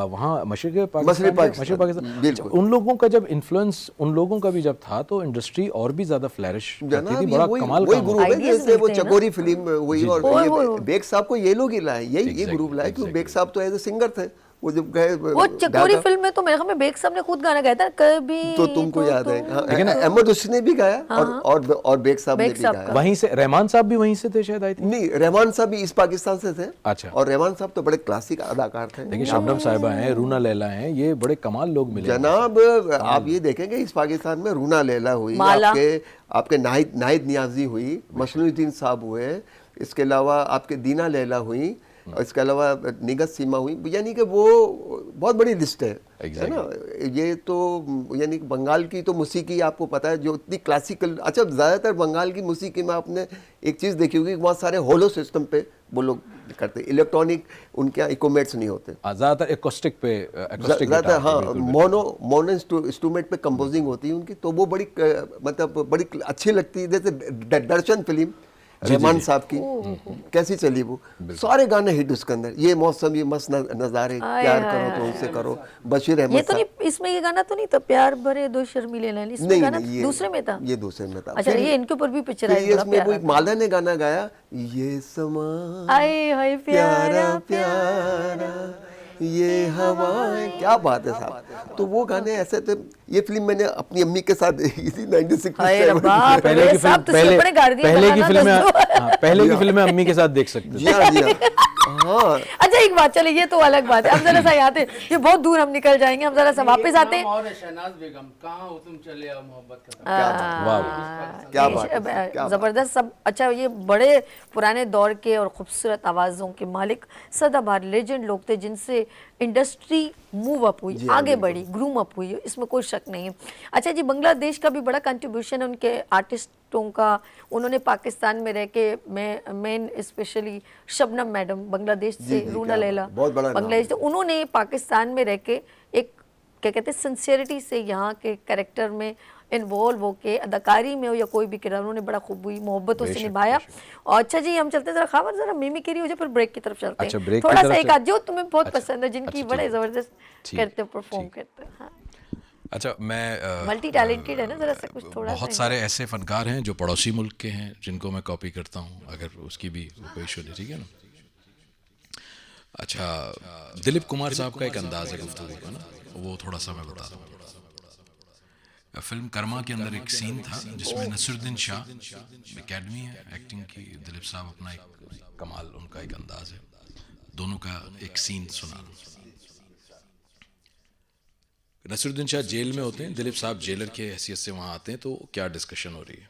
वहाँ मशरिक़ पाकिस्तान, उन लोगों का जब इन्फ्लुएंस उन लोगों का भी जब था तो इंडस्ट्री और भी ज्यादा फ्लरिश करती थी। बड़ा कमाल का ग्रुप है, जैसे वो चकोरी फिल्म वही और बेग साहब को ये लोग ही लाए, यही ये ग्रुप लाए क्योंकि बेग साहब तो एज ए सिंगर थे। वो जब गए वो चकोरी फिल्म में तो मेरे ख्याल में बेग साहब ने खुद गाना गाया था, कभी तो तुमको याद है। अहमद हुसैन ने भी गाया और बेग साहब ने भी गाया। वहीं से रहमान साहब भी वहीं से थे शायद, आई थिंक। नहीं, रहमान साहब भी इस पाकिस्तान से थे। अच्छा। और रहमान साहब तो बड़े क्लासिक अदाकार थे। देखिए शबनम साहिबा हैं, रूना लैला हैं, ये बड़े कमाल लोग मिले जनाब। आप ये देखेंगे इस पाकिस्तान में रूना लैला हुई, आपके नाहिद नियाजी हुई, मशरूद्दीन साहब हुए, इसके अलावा आपके दीना लैला हुई, और इसके अलावा निगत सीमा हुई, यानी कि वो बहुत बड़ी लिस्ट है ना। ये तो यानी बंगाल की तो मौसीकी आपको पता है जो इतनी क्लासिकल। अच्छा, ज़्यादातर बंगाल की मौसीकी में आपने एक चीज़ देखी होगी, वहाँ सारे होलो सिस्टम पे वो लोग करते, इलेक्ट्रॉनिक उनके यहाँ इक्विपमेंट्स नहीं होते, ज़्यादातर एकॉस्टिक पे ज़्यादातर। हाँ, मोनो इंस्ट्रूमेंट पे कंपोजिंग होती है उनकी, तो वो बड़ी मतलब बड़ी अच्छी लगती है। जैसे दर्शन फिल्म रहमान साहब की कैसी चली, वो सारे गाने हिट उसके अंदर। ये मौसम, ये मस्त नज़ारे, प्यार करो तो उनसे करो, बशीर अहमद। ये तो नहीं, इसमें ये गाना तो नहीं था, प्यार भरे दो शर्मीले नैन, इसमें गाना दूसरे में था। ये दूसरे में था। अच्छा, ये इनके ऊपर भी पिक्चर आई, इसमें वो एक माला ने गाना गाया, ये समा आए हाय प्यारा प्यारा ये हवा। क्या बात है साहब। तो वो गाने ऐसे थे। ये फिल्म मैंने अपनी अम्मी के साथ देखी थी 96 पहले की फिल्म अम्मी के साथ देख सकते। जी हाँ, जी हाँ। अच्छा, एक बात, चलिए ये तो अलग बात है, अब जरा सा याद है, ये बहुत दूर हम निकल जाएंगे, हम जरा सा वापस आते हैं। और शहनाज बेगम, कहाँ हो तुम चले आओ मोहब्बत का, क्या बात, जबरदस्त सब। अच्छा, ये बड़े पुराने दौर के और खूबसूरत आवाज़ों के मालिक सदाबहार लेजेंड लोग थे जिनसे इंडस्ट्री मूव अप हुई, आगे बढ़ी, ग्रूम अप हुई, इसमें कोई शक नहीं है। अच्छा जी, बांग्लादेश का भी बड़ा कंट्रीब्यूशन है उनके आर्टिस्टों का। उन्होंने पाकिस्तान में रह के main specially Shabnam madam Bangladesh से, रूना लैला बांग्लादेश से, उन्होंने पाकिस्तान में रह के एक क्या कहते हैं सिंसियरिटी से यहाँ के कैरेक्टर में इन्वॉल्व होके, अदाकारी में हो या कोई भी किरदार, उन्होंने बड़ा खूब हुई मोहब्बतों से निभाया। और अच्छा जी, हम चलते हैं जरा खबर जरा मिमिक्री हो जाए, फिर ब्रेक की तरफ चलते हैं। अच्छा, थोड़ा सा एक आध जो तुम्हें बहुत पसंद है, जिनकी बड़े जबरदस्त करते परफॉर्म करते हैं। हाँ, अच्छा, मैं मल्टी टैलेंटेड है ना, जरा सा कुछ थोड़ा बहुत सारे ऐसे फनकार हैं जो पड़ोसी मुल्क के हैं जिनको मैं कॉपी करता हूँ, अगर उसकी भी कोई इशू नहीं, ठीक है ना। अच्छा, दिलीप कुमार साहब का एक अंदाज़ है गुफ्तगू का ना, वो थोड़ा सा मैं बता दूँ। फिल्म कर्मा के अंदर एक सीन था जिसमें नसरुद्दीन शाह एकेडमी है एक्टिंग की, दिलीप साहब अपना एक कमाल, उनका एक अंदाज है, दोनों का एक सीन सुना। नसरुद्दीन शाह जेल में होते हैं, दिलीप साहब जेलर के हैसियत से वहाँ आते हैं, तो क्या डिस्कशन हो रही है।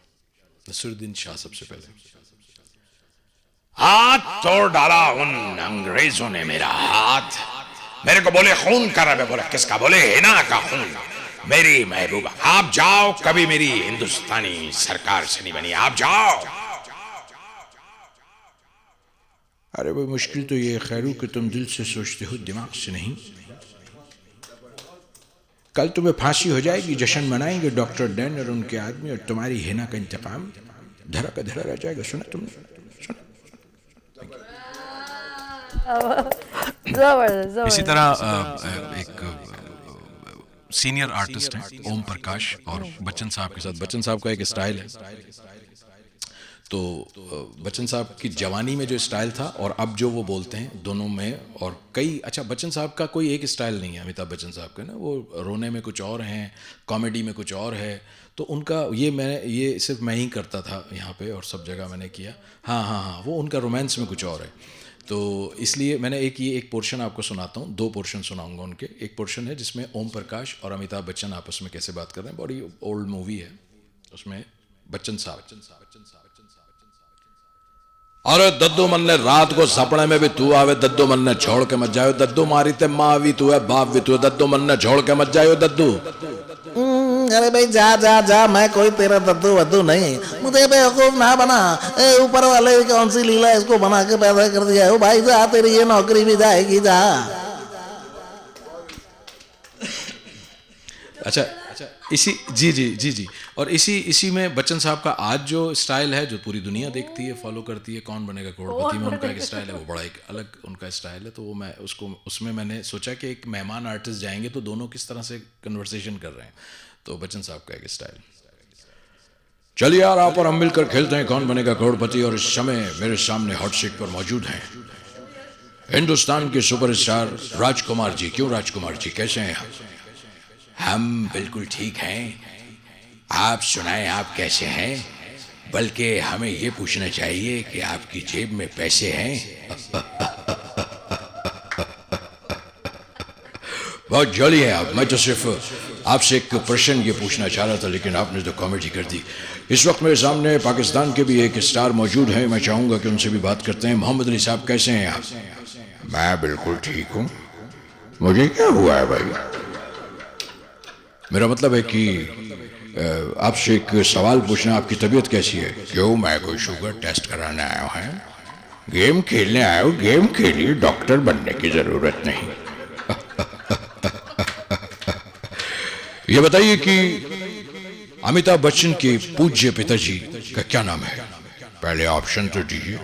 नसरुद्दीन शाह सबसे पहले, हाथ तोड़ डाला उन अंग्रेजों ने मेरा हाथ, मेरे को बोले खून कर रहा है, बोला किसका, बोले हिना का खून, मेरी महबूबा, आप जाओ, कभी मेरी हिंदुस्तानी सरकार से नहीं बनी, आप जाओ। अरे भाई, मुश्किल तो ये खैरू कि तुम दिल से सोचते हो, दिमाग से नहीं। कल तुम्हें फांसी हो जाएगी, जश्न मनाएंगे डॉक्टर डैन और उनके आदमी, और तुम्हारी हिना का इंतकाम धरा का धरा रह जाएगा। सुना तुमने, सुना। इसी तरह एक सीनियर आर्टिस्ट हैं ओम प्रकाश, और बच्चन साहब के साथ, बच्चन साहब का एक स्टाइल है, तो बच्चन साहब की जवानी में जो स्टाइल था और अब जो वो बोलते हैं दोनों में, और कई, अच्छा बच्चन साहब का कोई एक स्टाइल नहीं है, अमिताभ बच्चन साहब का ना, वो रोने में कुछ और हैं, कॉमेडी में कुछ और है, तो उनका ये सिर्फ मैं ही करता था यहाँ पे और सब जगह मैंने किया। हाँ, वो उनका रोमांस में कुछ और है, तो इसलिए मैंने एक पोर्शन आपको सुनाता हूँ, 2 पोर्शन सुनाऊंगा उनके। एक पोर्शन है जिसमें ओम प्रकाश और अमिताभ बच्चन आपस में कैसे बात कर रहे हैं, बड़ी ओल्ड मूवी है, उसमें बच्चन साहब, अरे दद्दू मन ने रात को सपने में भी तू आवे, दद्दू मन ने छोड़ के मत जाओ, दद्दू मारी ते माँ भी तू है, बाप भी तू है, दद्दू मन ने छोड़ के मत जाओ दद्दू। अरे भाई जा, मैं कोई तेरा दद्दू वद्दू नहीं, मुझे बेवकूफ ना बना, ऊपर वाले कौन सी लीला इसको बना के पैदा कर दिया है भाई, जा तेरी ये नौकरी भी जाएगी जा। अच्छा, जी, और इसी में बच्चन साहब का आज जो स्टाइल है, जो पूरी दुनिया देखती है, फॉलो करती है, कौन बनेगा करोड़पति में उनका एक स्टाइल है, वो बड़ा एक अलग उनका स्टाइल है। तो वो मैं उसमें मैंने सोचा कि एक मेहमान आर्टिस्ट जाएंगे तो दोनों किस तरह से कन्वर्सेशन कर रहे हैं, तो बच्चन साहब का एक स्टाइल। चलिए यार, आप और हम मिलकर खेलते हैं कौन बनेगा करोड़पति, और इस समय मेरे सामने हॉट सीट पर मौजूद हैं हिंदुस्तान के सुपरस्टार राजकुमार जी। क्यों राजकुमार जी, कैसे हैं आप? हम बिल्कुल ठीक हैं, आप सुनाएं आप कैसे हैं? बल्कि हमें ये पूछना चाहिए कि आपकी जेब में पैसे हैं? बहुत जॉली है आप। मैं तो सिर्फ आपसे एक प्रश्न ये पूछना चाह रहा था, लेकिन आपने तो कॉमेडी कर दी। इस वक्त मेरे सामने पाकिस्तान के भी एक स्टार मौजूद हैं, मैं चाहूँगा कि उनसे भी बात करते हैं। मोहम्मद अली साहब, कैसे हैं आप? मैं बिल्कुल ठीक हूँ। मुझे क्या हुआ है भाई? मेरा मतलब है कि आपसे एक सवाल पूछना, आपकी तबीयत कैसी है? क्यों, मैं कोई शुगर टेस्ट कराने आया हूँ? गेम खेलने आया हूँ, गेम खेलिए, डॉक्टर बनने की जरूरत नहीं। ये बताइए कि अमिताभ बच्चन के पूज्य पिताजी का क्या नाम है? पहले ऑप्शन तो दीजिए।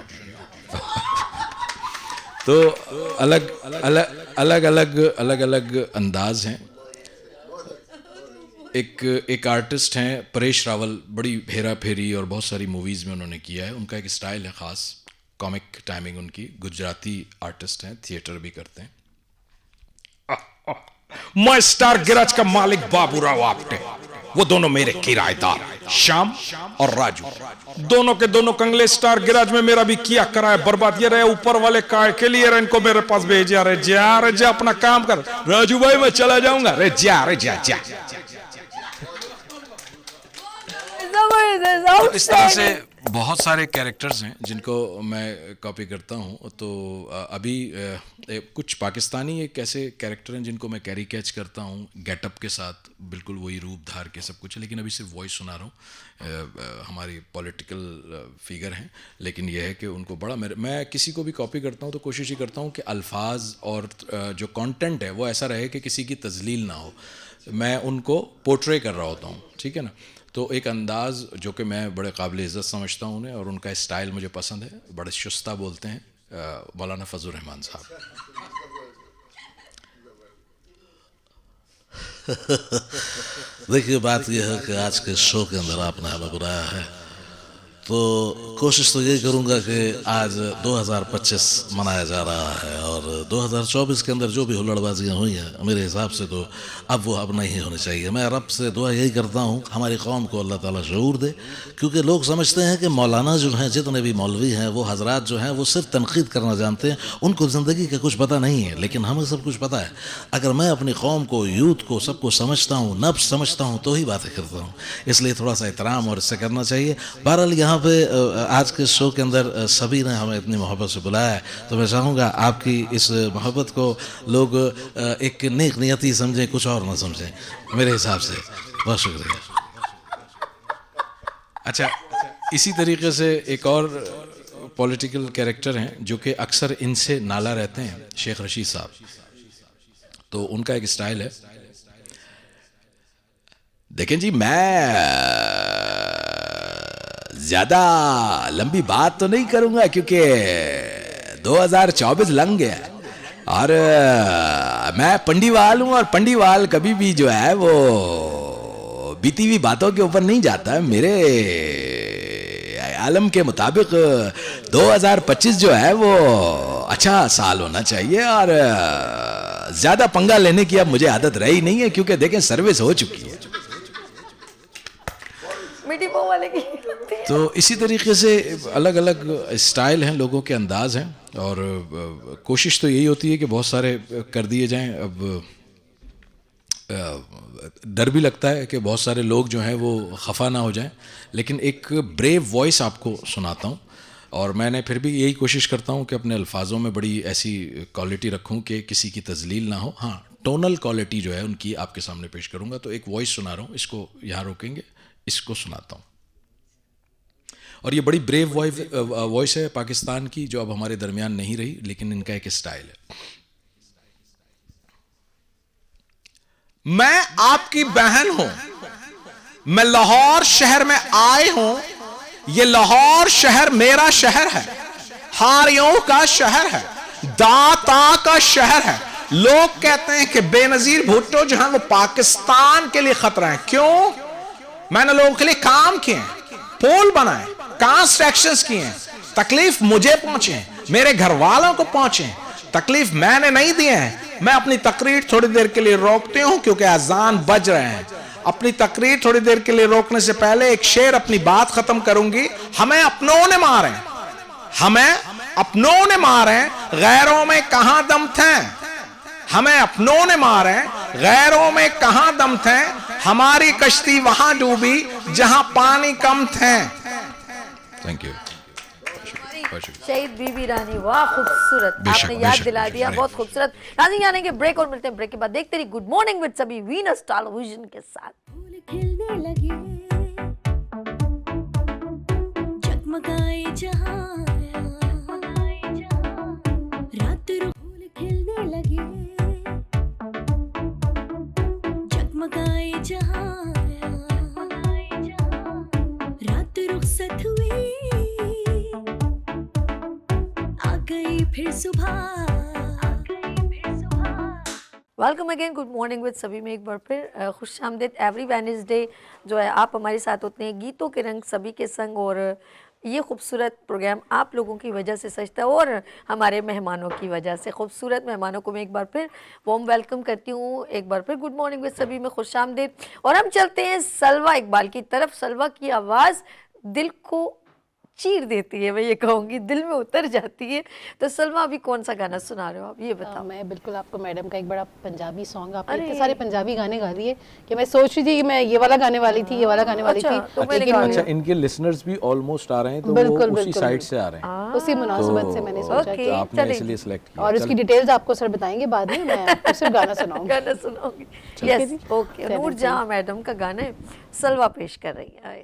तो अलग अलग अंदाज हैं। एक आर्टिस्ट हैं परेश रावल, बड़ी हेरा फेरी और बहुत सारी मूवीज़ में उन्होंने किया है, उनका एक स्टाइल है ख़ास, कॉमिक टाइमिंग उनकी, गुजराती आर्टिस्ट हैं, थिएटर भी करते हैं। मैं स्टार गैराज का मालिक बाबूराव आप्टे, वो दोनों मेरे किराएदार श्याम और राजू, दोनों के दोनों कंगले स्टार गैराज में मेरा भी किया कराया बर्बाद। ये रहे ऊपर वाले काय के लिए इनको मेरे पास भेजा। रे जा अपना काम कर राजू भाई, मैं चला जाऊंगा। रे जा। तो इस तरह से बहुत सारे कैरेक्टर्स हैं जिनको मैं कॉपी करता हूँ। तो अभी कुछ पाकिस्तानी एक ऐसे कैरेक्टर हैं जिनको मैं कैरी कैच करता हूँ गेटअप के साथ, बिल्कुल वही रूप धार के सब कुछ, लेकिन अभी सिर्फ वॉइस सुना रहा हूँ। हमारी पॉलिटिकल फिगर हैं, लेकिन यह है कि उनको बड़ा मैं किसी को भी कॉपी करता हूँ तो कोशिश ही करता हूँ कि अल्फाज और जो कंटेंट है वो ऐसा रहे कि किसी की तजलील ना हो, मैं उनको पोर्ट्रे कर रहा होता हूँ, ठीक है ना। तो एक अंदाज़ जो कि मैं बड़े काबिल इज़्ज़त समझता हूँ उन्हें, और उनका स्टाइल मुझे पसंद है, बड़े शुस्ता बोलते हैं, मौलाना फजल रहमान साहब। देखिए, बात यह है कि आज के शो के अंदर आपने हमें बुलाया है, तो कोशिश तो यही करूंगा कि आज 2025 मनाया जा रहा है, और 2024 के अंदर जो भी हुल्लड़बाजियाँ हुई हैं मेरे हिसाब से तो अब वो अब नहीं होनी चाहिए। मैं रब से दुआ यही करता हूँ हमारी कौम को अल्लाह ताला शऊर दे, क्योंकि लोग समझते हैं कि मौलाना जो हैं, जितने भी मौलवी हैं, वो हजरात जो हैं वो सिर्फ तनकीद करना जानते हैं, उनको ज़िंदगी का कुछ पता नहीं है, लेकिन हमें सब कुछ पता है। अगर मैं अपनी कौम को, यूथ को, सबको समझता हूँ, नफ्स समझता हूँ, तो ही बातें करता हूँ, इसलिए थोड़ा सा एहतराम और इससे करना चाहिए। बहरहाल यहाँ पे आज के शो के अंदर सभी ने हमें इतनी मोहब्बत से बुलाया है, तो मैं चाहूँगा आपकी इस मोहब्बत को लोग एक नेक नियति समझें, कुछ और ना समझें, मेरे हिसाब से। बहुत शुक्रिया। अच्छा, इसी तरीके से एक और पॉलिटिकल कैरेक्टर हैं जो कि अक्सर इनसे नाला रहते हैं, शेख रशीद साहब। तो उनका एक स्टाइल है, देखें जी, मैं ज़्यादा लंबी बात तो नहीं करूँगा क्योंकि 2024 लंघ गया, और मैं पंडीवाल हूँ, और पंडीवाल कभी भी जो है वो बीती हुई बातों के ऊपर नहीं जाता है। मेरे आलम के मुताबिक 2025 जो है वो अच्छा साल होना चाहिए और ज्यादा पंगा लेने की अब मुझे आदत रही नहीं है, क्योंकि देखें सर्विस हो चुकी है। मीठी पाव वाले की तो इसी तरीके से अलग अलग स्टाइल हैं, लोगों के अंदाज हैं, और कोशिश तो यही होती है कि बहुत सारे कर दिए जाएं। अब डर भी लगता है कि बहुत सारे लोग जो हैं वो खफा ना हो जाएं, लेकिन एक ब्रेव वॉइस आपको सुनाता हूं, और मैंने फिर भी यही कोशिश करता हूं कि अपने अल्फाजों में बड़ी ऐसी क्वालिटी रखूं कि किसी की तजलील ना हो। हाँ, टोनल क्वालिटी जो है उनकी आपके सामने पेश करूंगा। तो एक वॉइस सुना रहा हूं, इसको यहाँ रोकेंगे, इसको सुनाता हूं। और ये बड़ी ब्रेव वॉइस है पाकिस्तान की, जो अब हमारे दरमियान नहीं रही, लेकिन इनका एक स्टाइल है। मैं आपकी बहन हूं, मैं लाहौर शहर में आए हूं, ये लाहौर शहर मेरा शहर है, हारियों का शहर है, दाता का शहर है। लोग कहते हैं कि बेनजीर भुट्टो जो है वो पाकिस्तान के लिए खतरा है। क्यों? मैंने लोगों के लिए काम किए हैं, पुल बनाए, कंस्ट्रक्शंस किए हैं, तकलीफ मुझे पहुंचे, मेरे घर वालों को पहुंचे, तकलीफ मैंने नहीं दिए हैं। मैं अपनी तकरीर थोड़ी देर के लिए रोकती हूं क्योंकि अजान बज रहे हैं। अपनी तकरीर थोड़ी देर के लिए रोकने से पहले एक शेर अपनी बात खत्म करूंगी। हमें अपनों ने मारे, हमें अपनों ने मारे, गैरों में कहां दम थे, हमें अपनों ने मारे, गैरों में कहां दम थे, हमारी कश्ती वहां डूबी जहां पानी कम थे। Thank you. शहीद बीबी रानी, वाह खूबसूरत, आपने याद दिला दिया, बहुत खूबसूरत। नाज़रीन जाने के ब्रेक, और मिलते हैं ब्रेक के बाद। देखते रहिए गुड मॉर्निंग विद सभी वीनस टेलीविजन के साथ। खिलने लगे, जगमगाए जहां, रात फूल खिलने लगे, जगमगाए जहां, रात रुखसत हुई, फिर सुबह। Welcome again, good morning with सभी में एक बार फिर खुश आमदीद। एवरी वेडनेसडे जो है आप हमारे साथ होते हैं, गीतों के रंग सभी के संग, और ये खूबसूरत प्रोग्राम आप लोगों की वजह से सजता है और हमारे मेहमानों की वजह से। खूबसूरत मेहमानों को मैं एक बार फिर वार्म वेलकम करती हूँ। एक बार फिर गुड मॉर्निंग विद सभी में खुश आमदीद। और हम चलते हैं सलवा इकबाल की तरफ। सलवा की आवाज़ दिल को चीर देती है, मैं ये कहूँगी, दिल में उतर जाती है। तो सलमा, अभी कौन सा गाना सुना रहे हो आप, ये बताओ। मैं बिल्कुल आपको मैडम का एक बड़ा पंजाबी सॉन्ग, आपने इतने सारे पंजाबी गाने गा दिए कि मैं सोच रही थी कि मैं ये वाला गाने वाली थी, ये वाला गाने वाली थी। तो अच्छा, इनके लिसनर्स भी ऑलमोस्ट आ रहे हैं, तो वो उसी साइड से आ रहे हैं, उसी मुनासिबत से मैंने सोचा कि आपने इसलिए सिलेक्ट किया। और उसकी डिटेल्स आपको सर बताएंगे बाद में, मैं आपको सिर्फ गाना सुनाऊंगी। गाना सुनाऊंगी, यस, ओके। नूरजहां मैडम का गाना है, सलवा पेश कर रही है।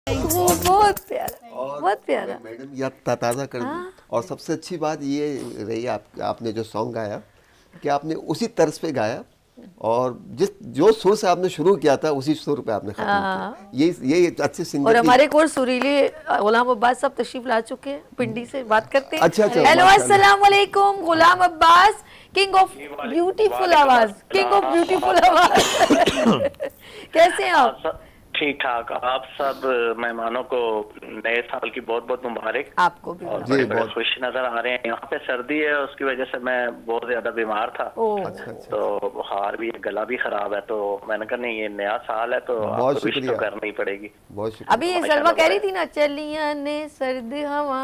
वो बहुत प्यारा, बहुत प्यारा। मैडम याद ताज़ा कर दूं। और सबसे अच्छी बात ये रही आपने जो सॉन्ग गाया कि आपने उसी तर्ज पे गाया और जो सुर से आपने शुरू किया था उसी सुर पे आपने खत्म किया। ये अच्छे सिंगर। और हमारे कोर्स सुरीले गुलाम अब्बास सब तशरीफ ला चुके हैं, पिंडी से बात करते हैं। अच्छा, हेलो अस्सलाम वालेकुम गुलाम अब्बास, किंग ऑफ ब्यूटीफुल आवाज, किंग ऑफ ब्यूटीफुल आवाज। कैसे हैं आप? ठीक ठाक। आप सब मेहमानों को नए साल की बहुत बहुत मुबारक। आपको भी और बड़े बड़े खुश नजर आ रहे हैं। यहाँ पे सर्दी है, उसकी वजह से मैं बहुत ज्यादा बीमार था। तो बुखार भी है, गला भी खराब है। तो मैंने कहा नहीं, ये नया साल है तो बहुत विश तो शुक्रिया करनी पड़ेगी। बहुत शुक्रिया। अभी ये सलमा कह रही थी ना, चलिया ने सर्द हवा,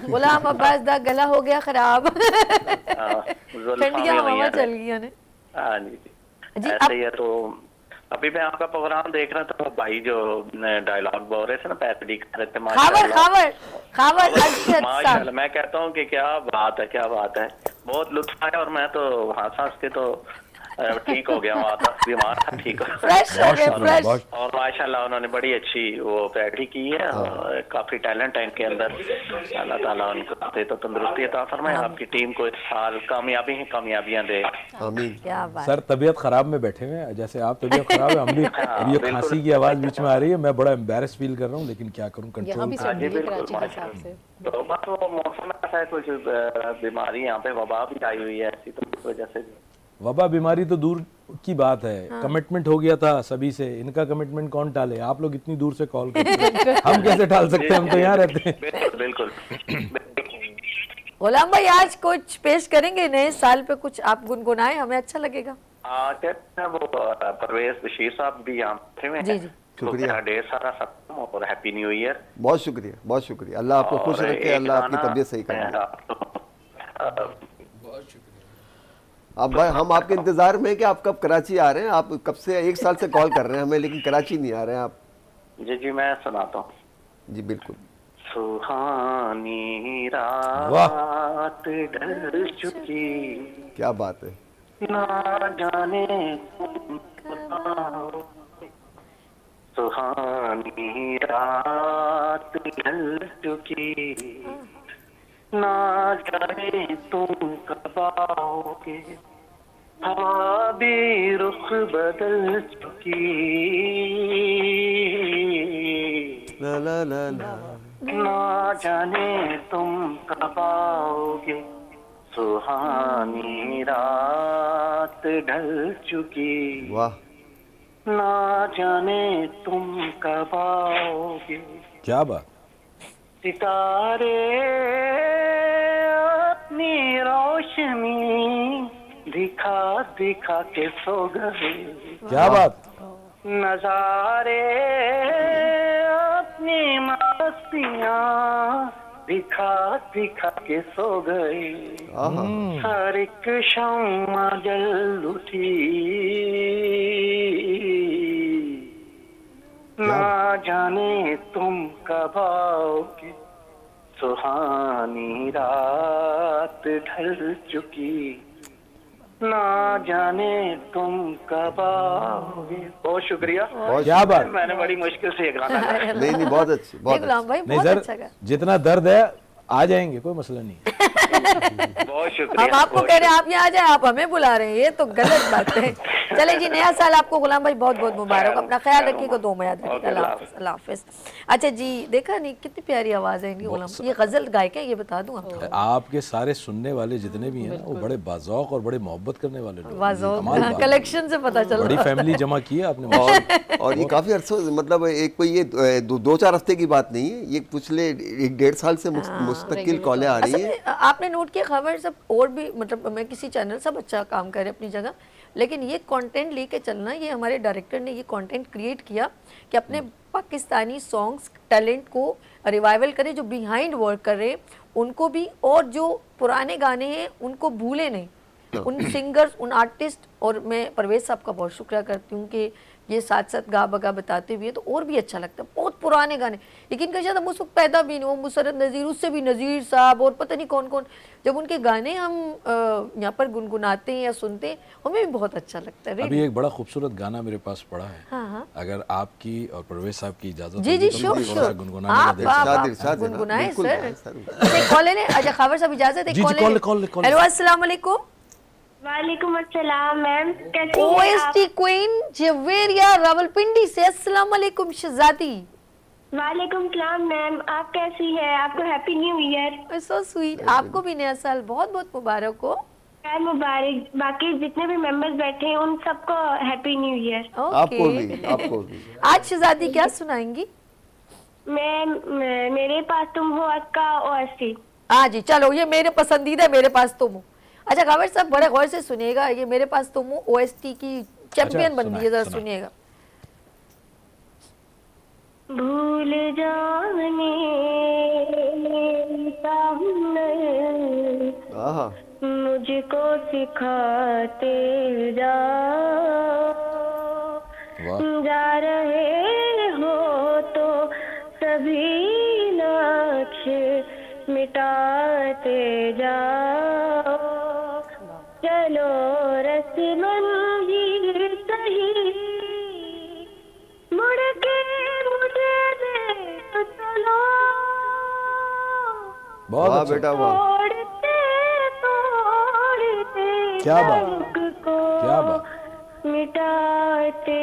गुलाम अब्बास दा गला हो गया खराब, ठंडिया हवा चल गई ने। हाँ जी, ऐसे ही है। तो अभी मैं आपका प्रोग्राम देख रहा था, भाई जो डायलॉग बोल रहे थे ना, पैरोडी कर रहे थे, माशाल्लाह। मैं कहता हूँ कि क्या बात है, क्या बात है, बहुत लुत्फ आया। और मैं तो हंस हंस के तो ठीक हो गया हूँ, बीमार था, ठीक हो गया। और माशाल्लाह उन्होंने बड़ी अच्छी वो पैरोडी की है और काफी टैलेंट है इनके अंदर। अल्लाह ताला उनको तो तंदुरुस्ती अता फरमाए, आपकी टीम को इस साल कामयाबियां दे। आमीन। सर तबीयत खराब में बैठे हुए हैं, जैसे आप तबीयत खराब है, हम भी अब ये खांसी की आवाज बीच में आ रही है, मैं बड़ा एम्बैरेस फील कर रहा हूँ, लेकिन क्या करूँ, कंट्रोल। तो बस वो मौसम ऐसा है, कुछ बीमारी यहाँ पे वबा भी आई हुई है ऐसी, तो इस वजह से वबा बीमारी तो दूर की बात है। कमिटमेंट हो गया था सभी से, इनका कमिटमेंट कौन टाले? आप लोग इतनी दूर से कॉल करते हैं, हम कैसे टाल सकते हैं, हम तो यहाँ रहते हैं। बिल्कुल। गुलाम भाई आज कुछ पेश करेंगे नए साल पे, कुछ आप गुनगुनाए, हमें अच्छा लगेगा। वो परवेज बशीर साहब भी यहाँ पे जी जी, शुक्रिया, ढेर सारा सब और हैप्पी न्यू ईयर। बहुत शुक्रिया, बहुत शुक्रिया। अल्लाह आपको खुश रखे, अल्लाह आपकी तबीयत सही करे। अब भाई हम आपके इंतजार में कि आप कब कराची आ रहे हैं। आप कब से 1 साल से कॉल कर रहे हैं हमें, लेकिन कराची नहीं आ रहे हैं आप। जी मैं सुनाता हूँ जी बिल्कुल। सुहानी रात ढल चुकी, क्या बात है। ना जाने तुम बताओ, सुहानी रात ढल चुकी, ना जाने तुम कब आओगे, हवा भी रुख बदल चुकी, ला ला ला ला, ना जाने तुम कब आओगे, सुहानी रात ढल चुकी, वाह, ना जाने तुम कब आओगे। क्या बात। सितारे अपनी रोशनी दिखा दिखा के सो गए, क्या बात। नजारे अपनी मस्तियाँ दिखा दिखा के सो गए, हर एक शम्मा जल उठी, ना जाने तुम कब आओगे, सुहानी रात ढल चुकी, ना जाने तुम कब आओगे। बहुत शुक्रिया। क्या बात। मैंने बड़ी मुश्किल से ये गाना गाया। नहीं बहुत अच्छी, बहुत अच्छी। नहीं सर, जितना दर्द है आ जाएंगे, कोई मसला नहीं। बहुत शुक्रिया। हम आपको कह रहे हैं आप यहाँ आ जाए, आप हमें बुला रहे हैं, ये तो गलत बात है। चले जी, नया साल आपको गुलाम भाई बहुत बहुत मुबारक। अपना ख्याल रखिएगा, दो में याद रखिएगा। अल्लाह हाफिज़, अल्लाह हाफिज़। अच्छा जी, देखा नहीं कितनी प्यारी आवाज़ है इनकी। गुलाम ये गजल गायक है, ये बता दूं आपको। आपके सारे सुनने वाले जितने भी हैं वो बड़े बाज़ौक़ और बड़े मोहब्बत करने वाले लोग। बाज़ौक़ कलेक्शन से पता चल, बड़ी फैमिली जमा की है आपने। और ये काफी अरसा, मतलब एक कोई ये 2-4 हफ्ते की बात नहीं है, ये पिछले 1-1.5 साल से मुस्तकिल कॉलें आ रही हैं। आपने नोट किया खबर सब और भी, मतलब मैं किसी चैनल सब अच्छा काम करे अपनी जगह, लेकिन ये कंटेंट लेके चलना, ये हमारे डायरेक्टर ने ये कंटेंट क्रिएट किया कि अपने पाकिस्तानी सॉन्ग्स टैलेंट को रिवाइवल करें, जो बिहाइंड वर्क कर रहे हैं उनको भी, और जो पुराने गाने हैं उनको भूले नहीं, उन सिंगर्स, उन आर्टिस्ट। और मैं परवेज साहब का बहुत शुक्रिया करती हूँ कि ये साथ साथ गा बगा बताते हुए तो और भी अच्छा लगता है। बहुत पुराने गाने, लेकिन कहीं शायद हम उस वक्त पैदा भी नहीं, वो मुसरत नज़ीर, उससे भी नज़ीर साहब और पता नहीं कौन कौन, जब उनके गाने हम यहाँ पर गुनगुनाते हैं या सुनते हैं हमें भी बहुत अच्छा लगता है। अभी एक बड़ा खूबसूरत गाना मेरे पास पड़ा है। हाँ हाँ। अगर आपकी और परवेज साहब की इजाजत जी जी श्योर श्योर आप गुनगुनाएं सर। कॉल ले। अच्छा खबर साहब इजाजत है, कॉल। हेलो अस्सलाम वालेकुम। वालेकुम अस्सलाम मैम, कैसी हैं ओएसटी क्वीन जवेरिया रावलपिंडी से। अस्सलाम वालेकुम शहजादी। वालेकुम सलाम मैम, आप कैसी हैं? आपको happy new year. So sweet. आपको भी नया साल बहुत बहुत मुबारक हो। मुबारक। बाकी जितने भी मेंबर्स बैठे हैं उन सबको हैप्पी न्यू ईयर। आपको भी। आज शहजादी क्या सुनाएंगी? मैं मेरे पास तुम हो आज का ओएसटी। हाँ जी चलो, ये मेरे पसंदीदा मेरे पास तुम हो। अच्छा खबर साहब बड़े गौर से सुनिएगा, ये मेरे पास तुम हो ओएसटी की चैंपियन बन गई है, जरा सुनिएगा। भूल जाने मुझको सिखाते जा रहे हो तो सभी लक्ष्य मिटाते जाओ, चलो रस्मंजीर सही मुड़ के मुझे देख चलो। बहुत बेटा वाह, क्या बात, क्या बात, मिटाते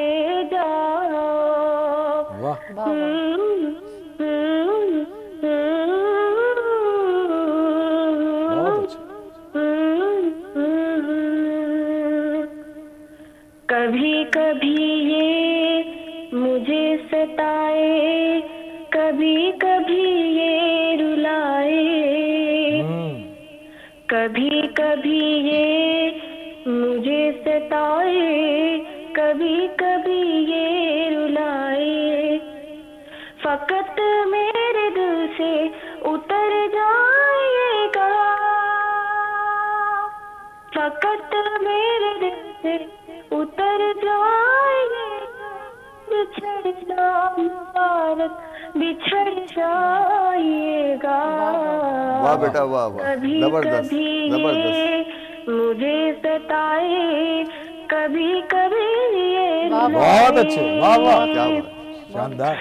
जाओ। वाह कभी कभी ये मुझे सताए, कभी कभी ये रुलाए, कभी कभी ये मुझे सताए, कभी कभी ये रुलाए, फकत मेरे दिल से उतर जाएगा, फकत मेरे दिल से उतर जाएगा, बिछड़ना मुबारक बिछड़ जाएगा। वाह बेटा वाह वाह, जबरदस्त जबरदस्त। मुझे सताए कभी कभी ये बहुत अच्छे, वाह वाह क्या बात, शानदार।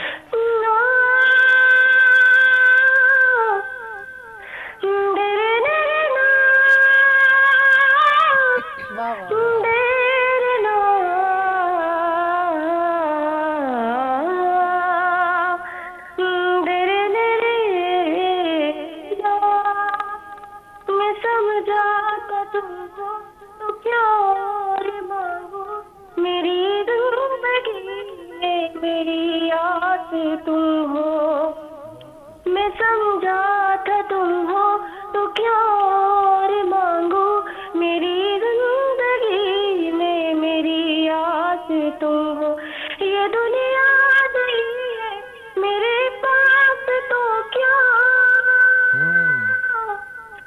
तुम हो, मैं समझा था तुम हो तो क्या और मांगू, मेरी जिंदगी में मेरी आस तुम हो, ये दुनिया नहीं है मेरे पास तो क्या,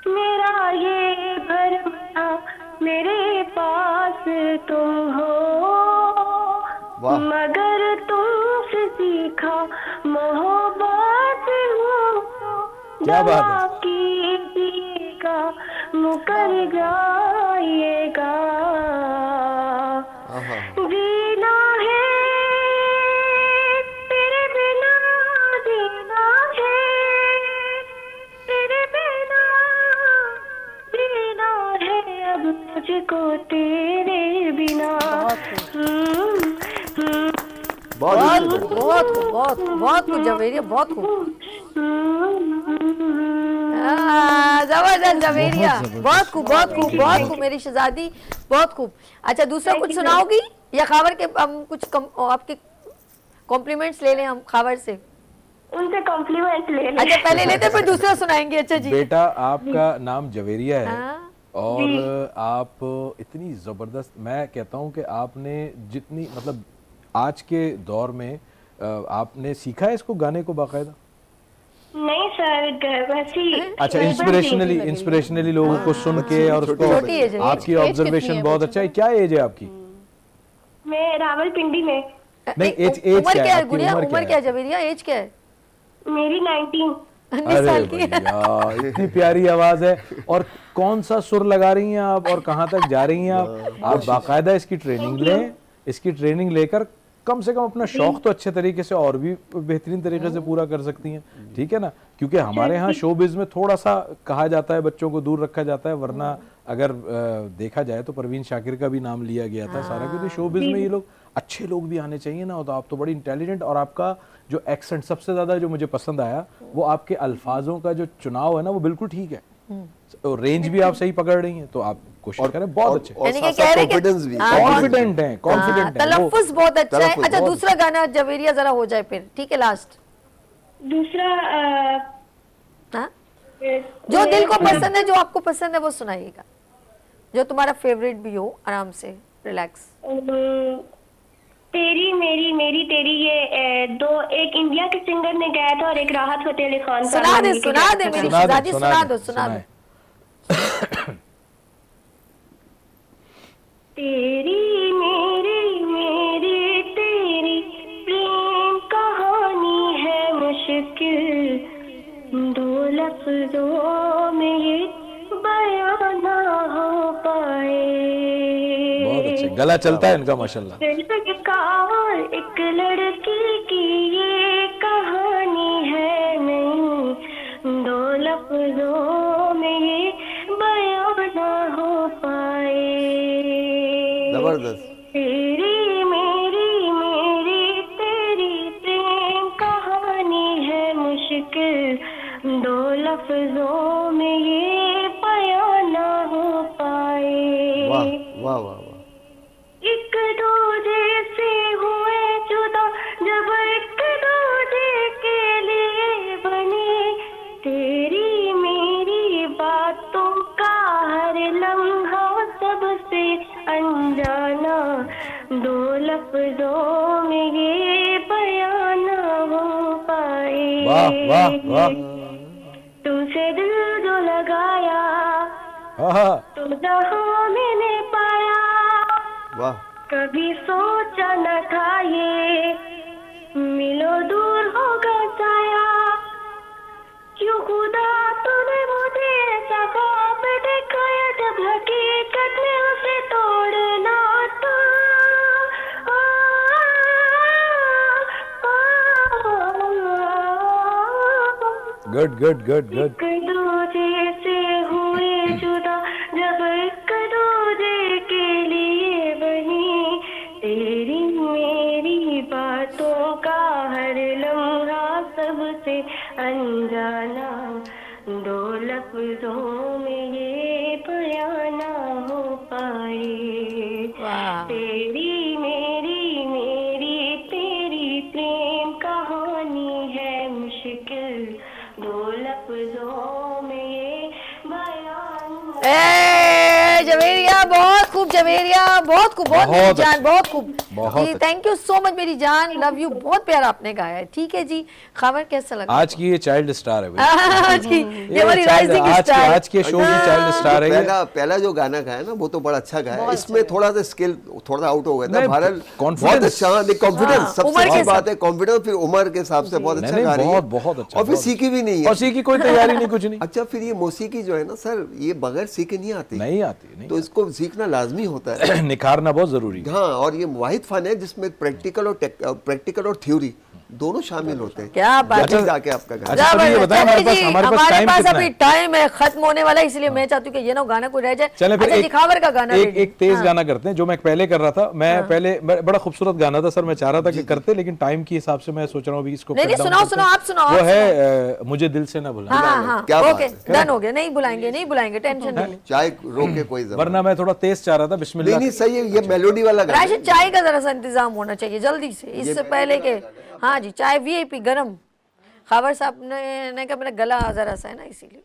मेरा ये भरम था मेरे पास तुम हो, मगर तुमसे सीखा मोहब्बत हो, क्या बात का मुकर जाएगा, जीना है तेरे बिना, जीना है तेरे बिना, जीना है अब मुझको तेरे बिना। बहुत कुछ जवेरिया, बहुत खूब, जबरदस्त जवेरिया, बहुत खूब बहुत खूब बहुत खूब मेरी शहजादी, बहुत खूब। अच्छा दूसरा कुछ सुनाओगी या खबर के हम कुछ आपके कॉम्प्लीमेंट्स ले लें हम खबर से? उनसे कॉम्प्लीमेंट ले लें। अच्छा पहले लेते फिर दूसरा सुनाएंगे। अच्छा जी बेटा आपका नाम जवेरिया है और आप इतनी ज़बरदस्त, मैं कहता हूँ कि आपने जितनी मतलब आज के दौर में आपने सीखा है इसको गाने को बाकायदा? नहीं सर वैसी। अच्छा इंस्पिरेशनली लोगों को सुन के और उसको आपकी ऑब्जर्वेशन बहुत अच्छा है। क्या एज है आपकी? मैं रावलपिंडी में। नहीं एज क्या है गुड़िया? उम्र क्या है जवेरिया? एज क्या है? मेरी 19। अरे भैया इतनी प्यारी आवाज है। और कौन सा सुर लगा रही हैं आप और कहाँ तक जा रही हैं आप बाकायदा इसकी ट्रेनिंग लें, इसकी ट्रेनिंग लेकर कम से कम अपना शौक तो अच्छे तरीके से और भी बेहतरीन तरीके से पूरा कर सकती हैं, ठीक है ना। क्योंकि हमारे यहाँ शोबिज में थोड़ा सा कहा जाता है, बच्चों को दूर रखा जाता है, वरना अगर देखा जाए तो परवीन शाकिर का भी नाम लिया गया था सारा, क्योंकि शोबिज में ये लोग अच्छे लोग भी आने चाहिए ना। तो आप तो बड़ी इंटेलिजेंट, और आपका जो एक्सेंट सबसे ज्यादा जो मुझे पसंद आया वो आपके अल्फाजों का जो चुनाव है ना, वो बिल्कुल ठीक है। रेंज भी आप सही पकड़ रही हैं, तो आप कोशिश करें बहुत अच्छे। कॉन्फिडेंस भी, कॉन्फिडेंट है, कॉन्फिडेंट है, तलफ्फुज़ बहुत अच्छा है। अच्छा, दूसरा गाना जवेरिया जरा हो जाए फिर, ठीक है, लास्ट दूसरा जो दिल को पसंद है, जो आपको पसंद है वो सुनाइएगा, जो तुम्हारा फेवरेट भी हो, आराम से रिलैक्स। तेरी मेरी मेरी तेरी, ये दो, एक इंडिया के सिंगर ने गाया था और एक राहत फतेह अली खान। सुना दे मेरी शहजादी, सुना दो। तेरी मेरी मेरी तेरी प्रेम कहानी है मुश्किल, दो लफ्जों में ये बयां ना हो पाए। बहुत अच्छे, गला चलता है इनका माशाल्लाह। एक लड़की की ये कहानी है नहीं, दो लफ्जों में ये बयां ना हो पाए। जबरदस्त। तेरी मेरी मेरी तेरी प्रेम कहानी है मुश्किल, दो लफ्जों में ये बयां ना हो पाए। वाह वाह वाह वाह। एक दूजे से हुए जुदा जब एक दूजे के लिए बने, तेरी मेरी बातों का हर लम्हा सबसे अनजाना, दो लफ्जों में ये बयां ना हो पाए। वाह वाह वाह। तुमसे दिल जो लगाया तो जहां मैंने पाया, वाह। कभी सोचा न था ये मिलो दूर होगा साया, क्यों खुदा तूने मुझे ऐसा ख्वाब दिखाया, जब हकीकत में उसे तोड़ना था। Good good good good. एक दूजे से हुए जुदा जब एक दूजे के लिए बनी, तेरी मेरी बातों का हर लम्हा सबसे अनजाना, दो लफ्जों में ये बयां ना हो पाए। तेरी मेरी मेरी तेरी प्रेम कहानी है मुश्किल, दो लफ्जों में ये बयां। जवेरिया बहुत खूब, जवेरिया बहुत खूब, बहुत मेरी जान, बहुत खूब जी। थैंक यू सो मच मेरी जान, लव यू, बहुत प्यारा आपने गाया है। ठीक है जी, खबर कैसा लगा? आज की ये चाइल्ड स्टार है भाई। आज की ये हमारी राइजिंग स्टार, आज के शो की चाइल्ड स्टार है। पहला जो गाना गाया ना वो तो बड़ा अच्छा गाया, इसमें थोड़ा सा स्किल थोड़ा सा आउट हो गया था। भारत बहुत अच्छा, कॉन्फिडेंस सबसे अच्छी बात है, कॉन्फिडेंस, फिर उम्र के हिसाब से बहुत अच्छा गा रही है, बहुत अच्छा। और फिर सीखी भी नहीं है, और सीखी कोई तैयारी नहीं, कुछ नहीं। अच्छा, फिर ये मौसीकी जो है ना सर, ये बगैर सीखे नहीं आती, नहीं आती, तो इसको सीखना लाजमी होता है, निखारना बहुत जरूरी है। हाँ, और ये वाहिद फन है जिसमें प्रैक्टिकल और थ्योरी दोनों शामिल होते हैं। क्या बात है, जाके आपका अच्छा ये बताएं, हमारे पास अभी टाइम है, खत्म होने वाला है, इसलिए मैं चाहती हूँ कि ये ना गाना कोई रह जाए। चले फिर अच्छा, खबर का गाना एक तेज गाना करते हैं, जो मैं पहले कर रहा था। मैं पहले बड़ा खूबसूरत गाना था सर, मैं चाह रहा था कि करते, लेकिन टाइम के हिसाब से मैं सोच रहा हूँ अभी इसको सुनाओ, आप सुनाओ। वो है मुझे दिल से ना भुलाना। ओके, डन हो गया, नहीं बुलाएंगे, टेंशन नहीं। चाय रोक के कोई, वरना मैं थोड़ा तेज चाह रहा था। बिस्मिल्लाह। नहीं सही है, ये मेलोडी वाला गाना। राशिद, चाय का जरा सा इंतजाम होना चाहिए जल्दी से, इससे पहले के। हाँ जी, चाय VIP गरम। खबर साहब ने कहा मेरा गला जरा सा है ना, इसीलिए।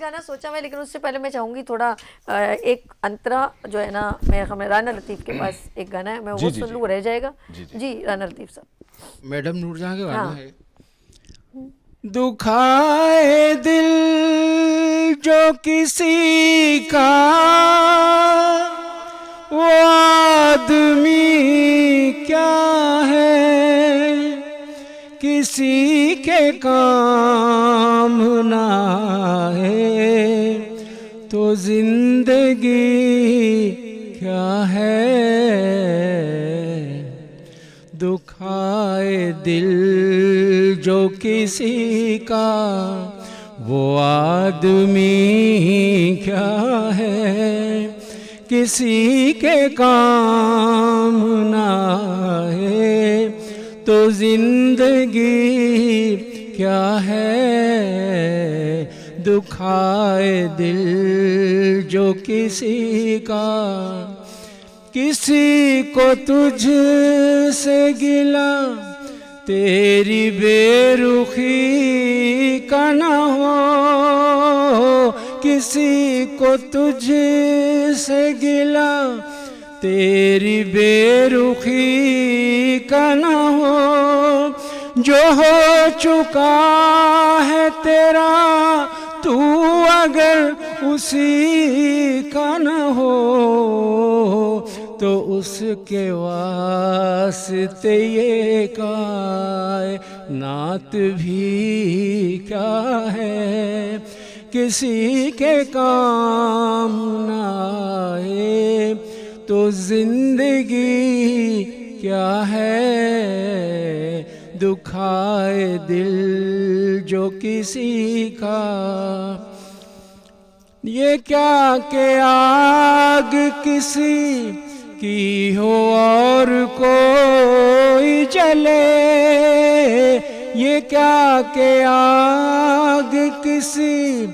गाना सोचा मैं, लेकिन उससे पहले मैं चाहूंगी थोड़ा एक अंतरा जो है ना, मैं हमें राना लतीफ़ के पास एक गाना है, मैं वो सुन लूँ, रह जाएगा। जी राना लतीफ़ साहब। मैडम नूरजहां का गाना है। दुखाए दिल जो किसी का, वो आदमी क्या है, किसी के काम ना है, तो जिंदगी क्या है। दुखाए दिल जो किसी का, वो आदमी क्या है, किसी के काम ना है, तो जिंदगी क्या है। दुखाए दिल जो किसी का, किसी को तुझ से गिला, तेरी बेरुखी का न हो, किसी को तुझ से गिला, तेरी बेरुखी का न हो। जो हो चुका है तेरा, तू अगर उसी का न हो, तो उसके वास्ते ये कायनात भी क्या है, किसी के काम ना आए, तो जिंदगी क्या है। दुखाए दिल जो किसी का, ये क्या के आग किसी की हो और कोई जले, ये क्या के आग किसी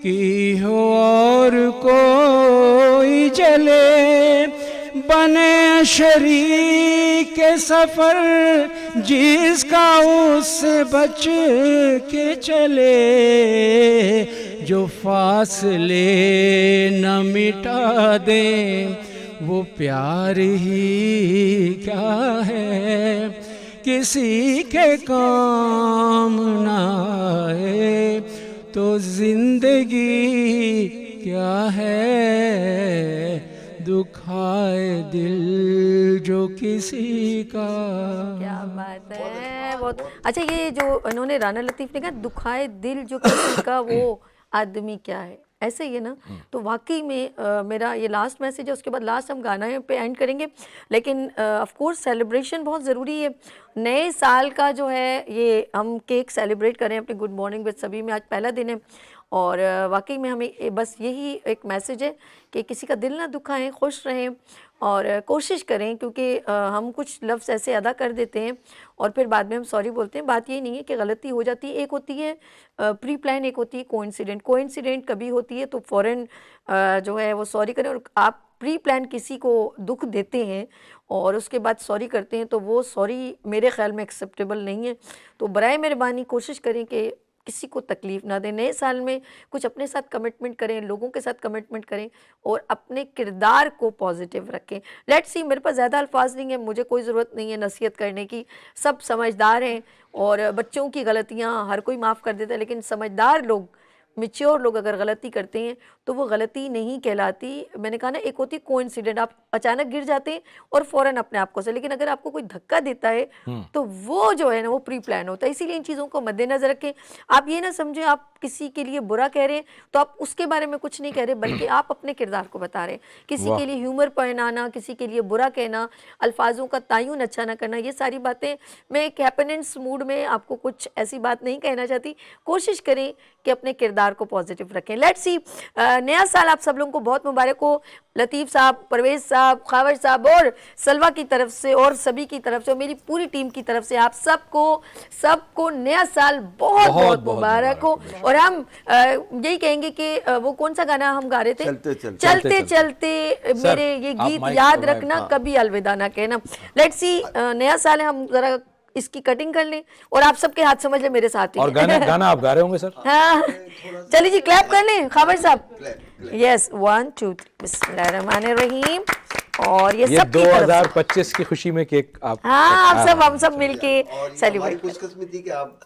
की हो और कोई जले। बने शरीक सफर जिसका उससे बच के चले, जो फासले न मिटा दे वो प्यार ही क्या है, किसी के काम ना आए, तो जिंदगी क्या है। दुखाए दिल जो किसी का। क्या बात है, बहुत अच्छा। ये जो इन्होंने राना लतीफ़ ने कहा दुखाए दिल जो किसी का, वो आदमी क्या है, ऐसे ही है ना। तो वाकई में मेरा ये लास्ट मैसेज है, उसके बाद लास्ट हम गाना पे एंड करेंगे। लेकिन ऑफ कोर्स सेलिब्रेशन बहुत ज़रूरी है। नए साल का जो है ये हम केक सेलिब्रेट करें अपने गुड मॉर्निंग विद सभी में, आज पहला दिन है। और वाकई में हमें बस यही एक मैसेज है कि किसी का दिल ना दुखाएं, खुश रहें और कोशिश करें, क्योंकि हम कुछ लफ्ज़ ऐसे अदा कर देते हैं और फिर बाद में हम सॉरी बोलते हैं। बात ये नहीं है कि गलती हो जाती है, एक होती है प्री प्लान, एक होती है कोइंसिडेंट कभी होती है तो फ़ौरन जो है वो सॉरी करें। और आप प्री प्लान किसी को दुख देते हैं और उसके बाद सॉरी करते हैं तो वो सॉरी मेरे ख़्याल में एक्सेप्टेबल नहीं है। तो बराए मेहरबानी कोशिश करें कि किसी को तकलीफ़ ना दें। नए साल में कुछ अपने साथ कमिटमेंट करें, लोगों के साथ कमिटमेंट करें और अपने किरदार को पॉजिटिव रखें। लेट्स सी, मेरे पास ज़्यादा अल्फाज नहीं है, मुझे कोई ज़रूरत नहीं है नसीहत करने की। सब समझदार हैं और बच्चों की गलतियाँ हर कोई माफ़ कर देता है, लेकिन समझदार लोग, मैच्योर लोग अगर गलती करते हैं तो वो गलती नहीं कहलाती। मैंने कहा ना, एक होती कोइंसिडेंट, आप अचानक गिर जाते हैं और फ़ौरन अपने आप को से, लेकिन अगर आपको कोई धक्का देता है तो वो जो है ना वो प्री प्लान होता है। इसीलिए इन चीज़ों को मद्देनज़र रखें। आप ये ना समझें आप किसी के लिए बुरा कह रहे हैं तो आप उसके बारे में कुछ नहीं कह रहे, बल्कि आप अपने किरदार को बता रहे हैं। किसी के लिए ह्यूमर पहनाना, किसी के लिए बुरा कहना, अल्फाजों का तयन अच्छा ना करना, ये सारी बातें, मैं एक हैप्पीनेस मूड में आपको कुछ ऐसी बात नहीं कहना चाहती। कोशिश करें कि अपने किरदार को पॉजिटिव रखें। लेट्स सी, नया साल आप सब लोगों को बहुत मुबारक हो। लतीफ़ साहब, परवेज़ साहब, खावर साहब और सलवा की तरफ से और सभी की तरफ से और मेरी पूरी टीम की तरफ से आप सबको नया साल बहुत बहुत मुबारक हो। और हम यही कहेंगे कि वो कौन सा गाना हम गा रहे थे, चलते चलते मेरे ये गीत याद रखना, कभी अलविदा ना कहना। लेट्स सी, नया साल है, हम ज़रा इसकी कटिंग कर लें और आप सबके हाथ समझ लें मेरे साथ ही। और गाना आप गा रहे होंगे सर? हाँ चलिए जी क्लैप कर लें खाबर साहब। यस 1 2 3 बिस्मिल्लाहिर्रहमानिर्रहीम। और ये सब 2025 की खुशी में केक आप, हाँ आप सब हम सब मिलके सेलिब्रेट। खुशकिस्मती कि आप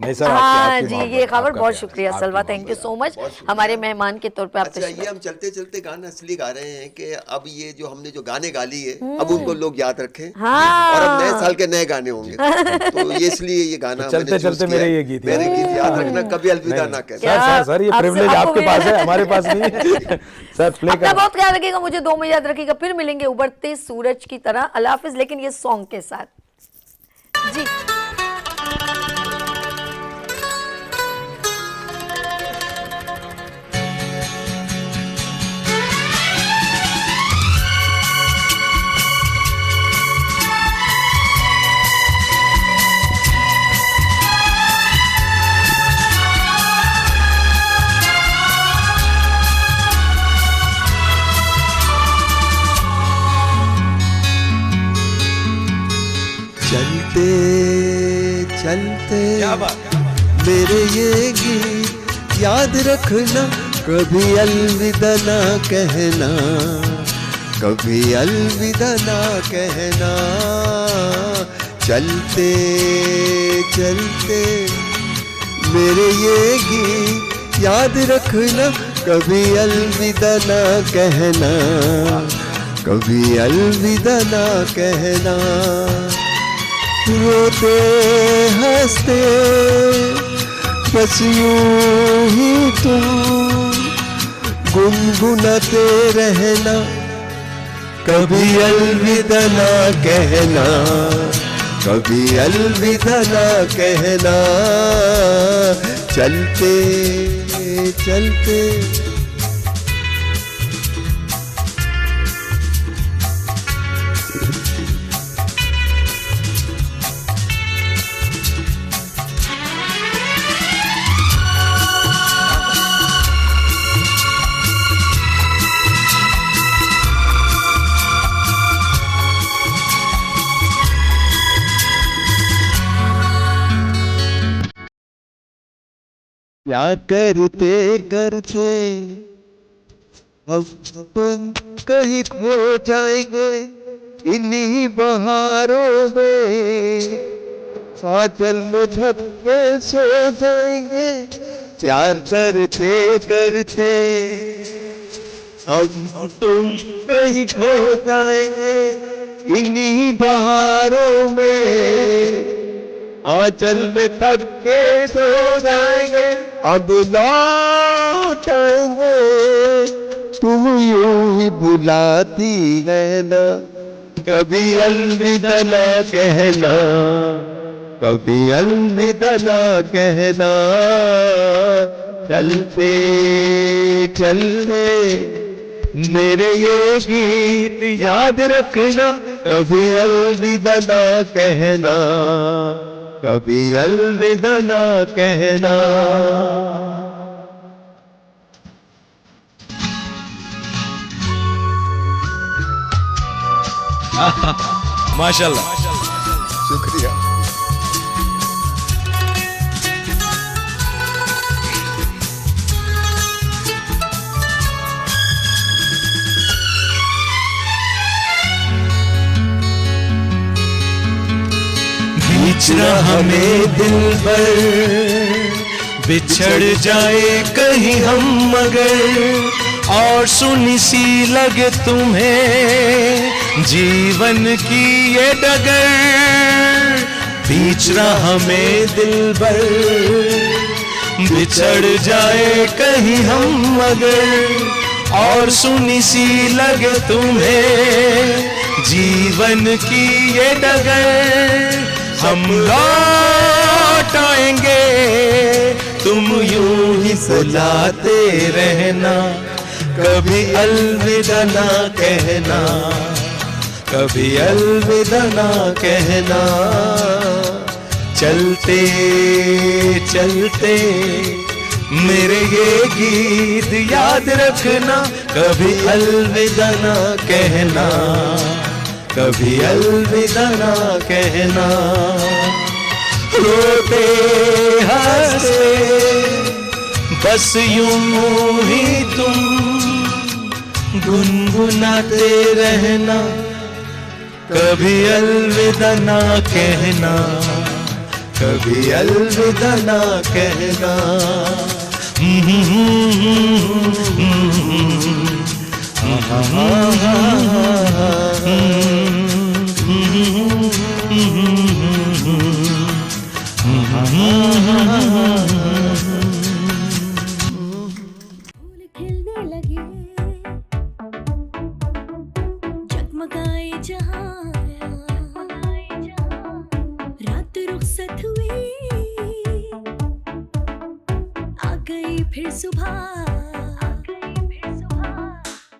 नहीं सर, हाँ जी ये खबर बहुत शुक्रिया सलवा, थैंक यू सो मच हमारे मेहमान के तौर पे आप। अच्छा ये हम चलते चलते गाना इसलिए गा रहे हैं कि अब ये जो हमने जो गाने गा लिए अब उनको लोग याद रखें। हाँ। और अब नए साल के नए गाने होंगे तो ये इसलिए ये गाना चलते चलते मेरे ये गीत याद रखना, कभी अलविदा ना कहना। सर ये प्रिविलेज आपके पास है, हमारे पास नहीं है। सर प्ले कर। बहुत ख्याल रखिएगा, मुझे 2 में याद रखिएगा, फिर मिलेंगे उभरते सूरज की तरह। अल्लाह हाफिज, लेकिन ये सॉन्ग के साथ जी। चलते चलते मेरे ये गीत याद रखना, कभी अलविदा ना कहना, कभी अलविदा ना कहना। चलते चलते मेरे ये गीत याद रखना, कभी अलविदा ना कहना, कभी अलविदा ना कहना। रोते हंसते बस यूं ही तुम गुनगुनाते रहना, कभी अलविदा ना कहना, कभी अलविदा ना कहना। चलते चलते क्या करते करते हम कहीं खो जाएंगे इन्हीं बहारों में, साजन में धक्के सो जाएंगे प्यार करते करते। हम तुम कहीं खो जाएंगे इन्हीं बहारों में, आंचल में थके सो जाएंगे अब लौट आएंगे। तुम यूं ही बुलाती है ना, कभी अलविदा ना कहना, कभी अलविदा ना कहना। चलते चलते मेरे ये गीत याद रखना, कभी अलविदा ना कहना, कभी अलविदा ना कहना। माशाल्लाह, शुक्रिया। बीच राह में दिलबर बिछड़ जाए कहीं हम मगर, और सुनी सी लगे तुम्हें जीवन की ये डगर। बीच राह में दिलबर बिछड़ जाए कहीं हम मगर, और सुनी सी लगे तुम्हें जीवन की ये डगर। हम लौट आएंगे तुम यूं ही बुलाते रहना, कभी अलविदा ना कहना, कभी अलविदा ना कहना। चलते चलते मेरे ये गीत याद रखना, कभी अलविदा ना कहना, कभी अलविदा ना कहना। रोते हंसते बस यूं ही तुम गुनगुनाते रहना, कभी अलविदा ना कहना, कभी अलविदा ना कहना। खिलने लगे, जगमगाए जहां, रात रुखसत हुई, आ गई फिर सुबह।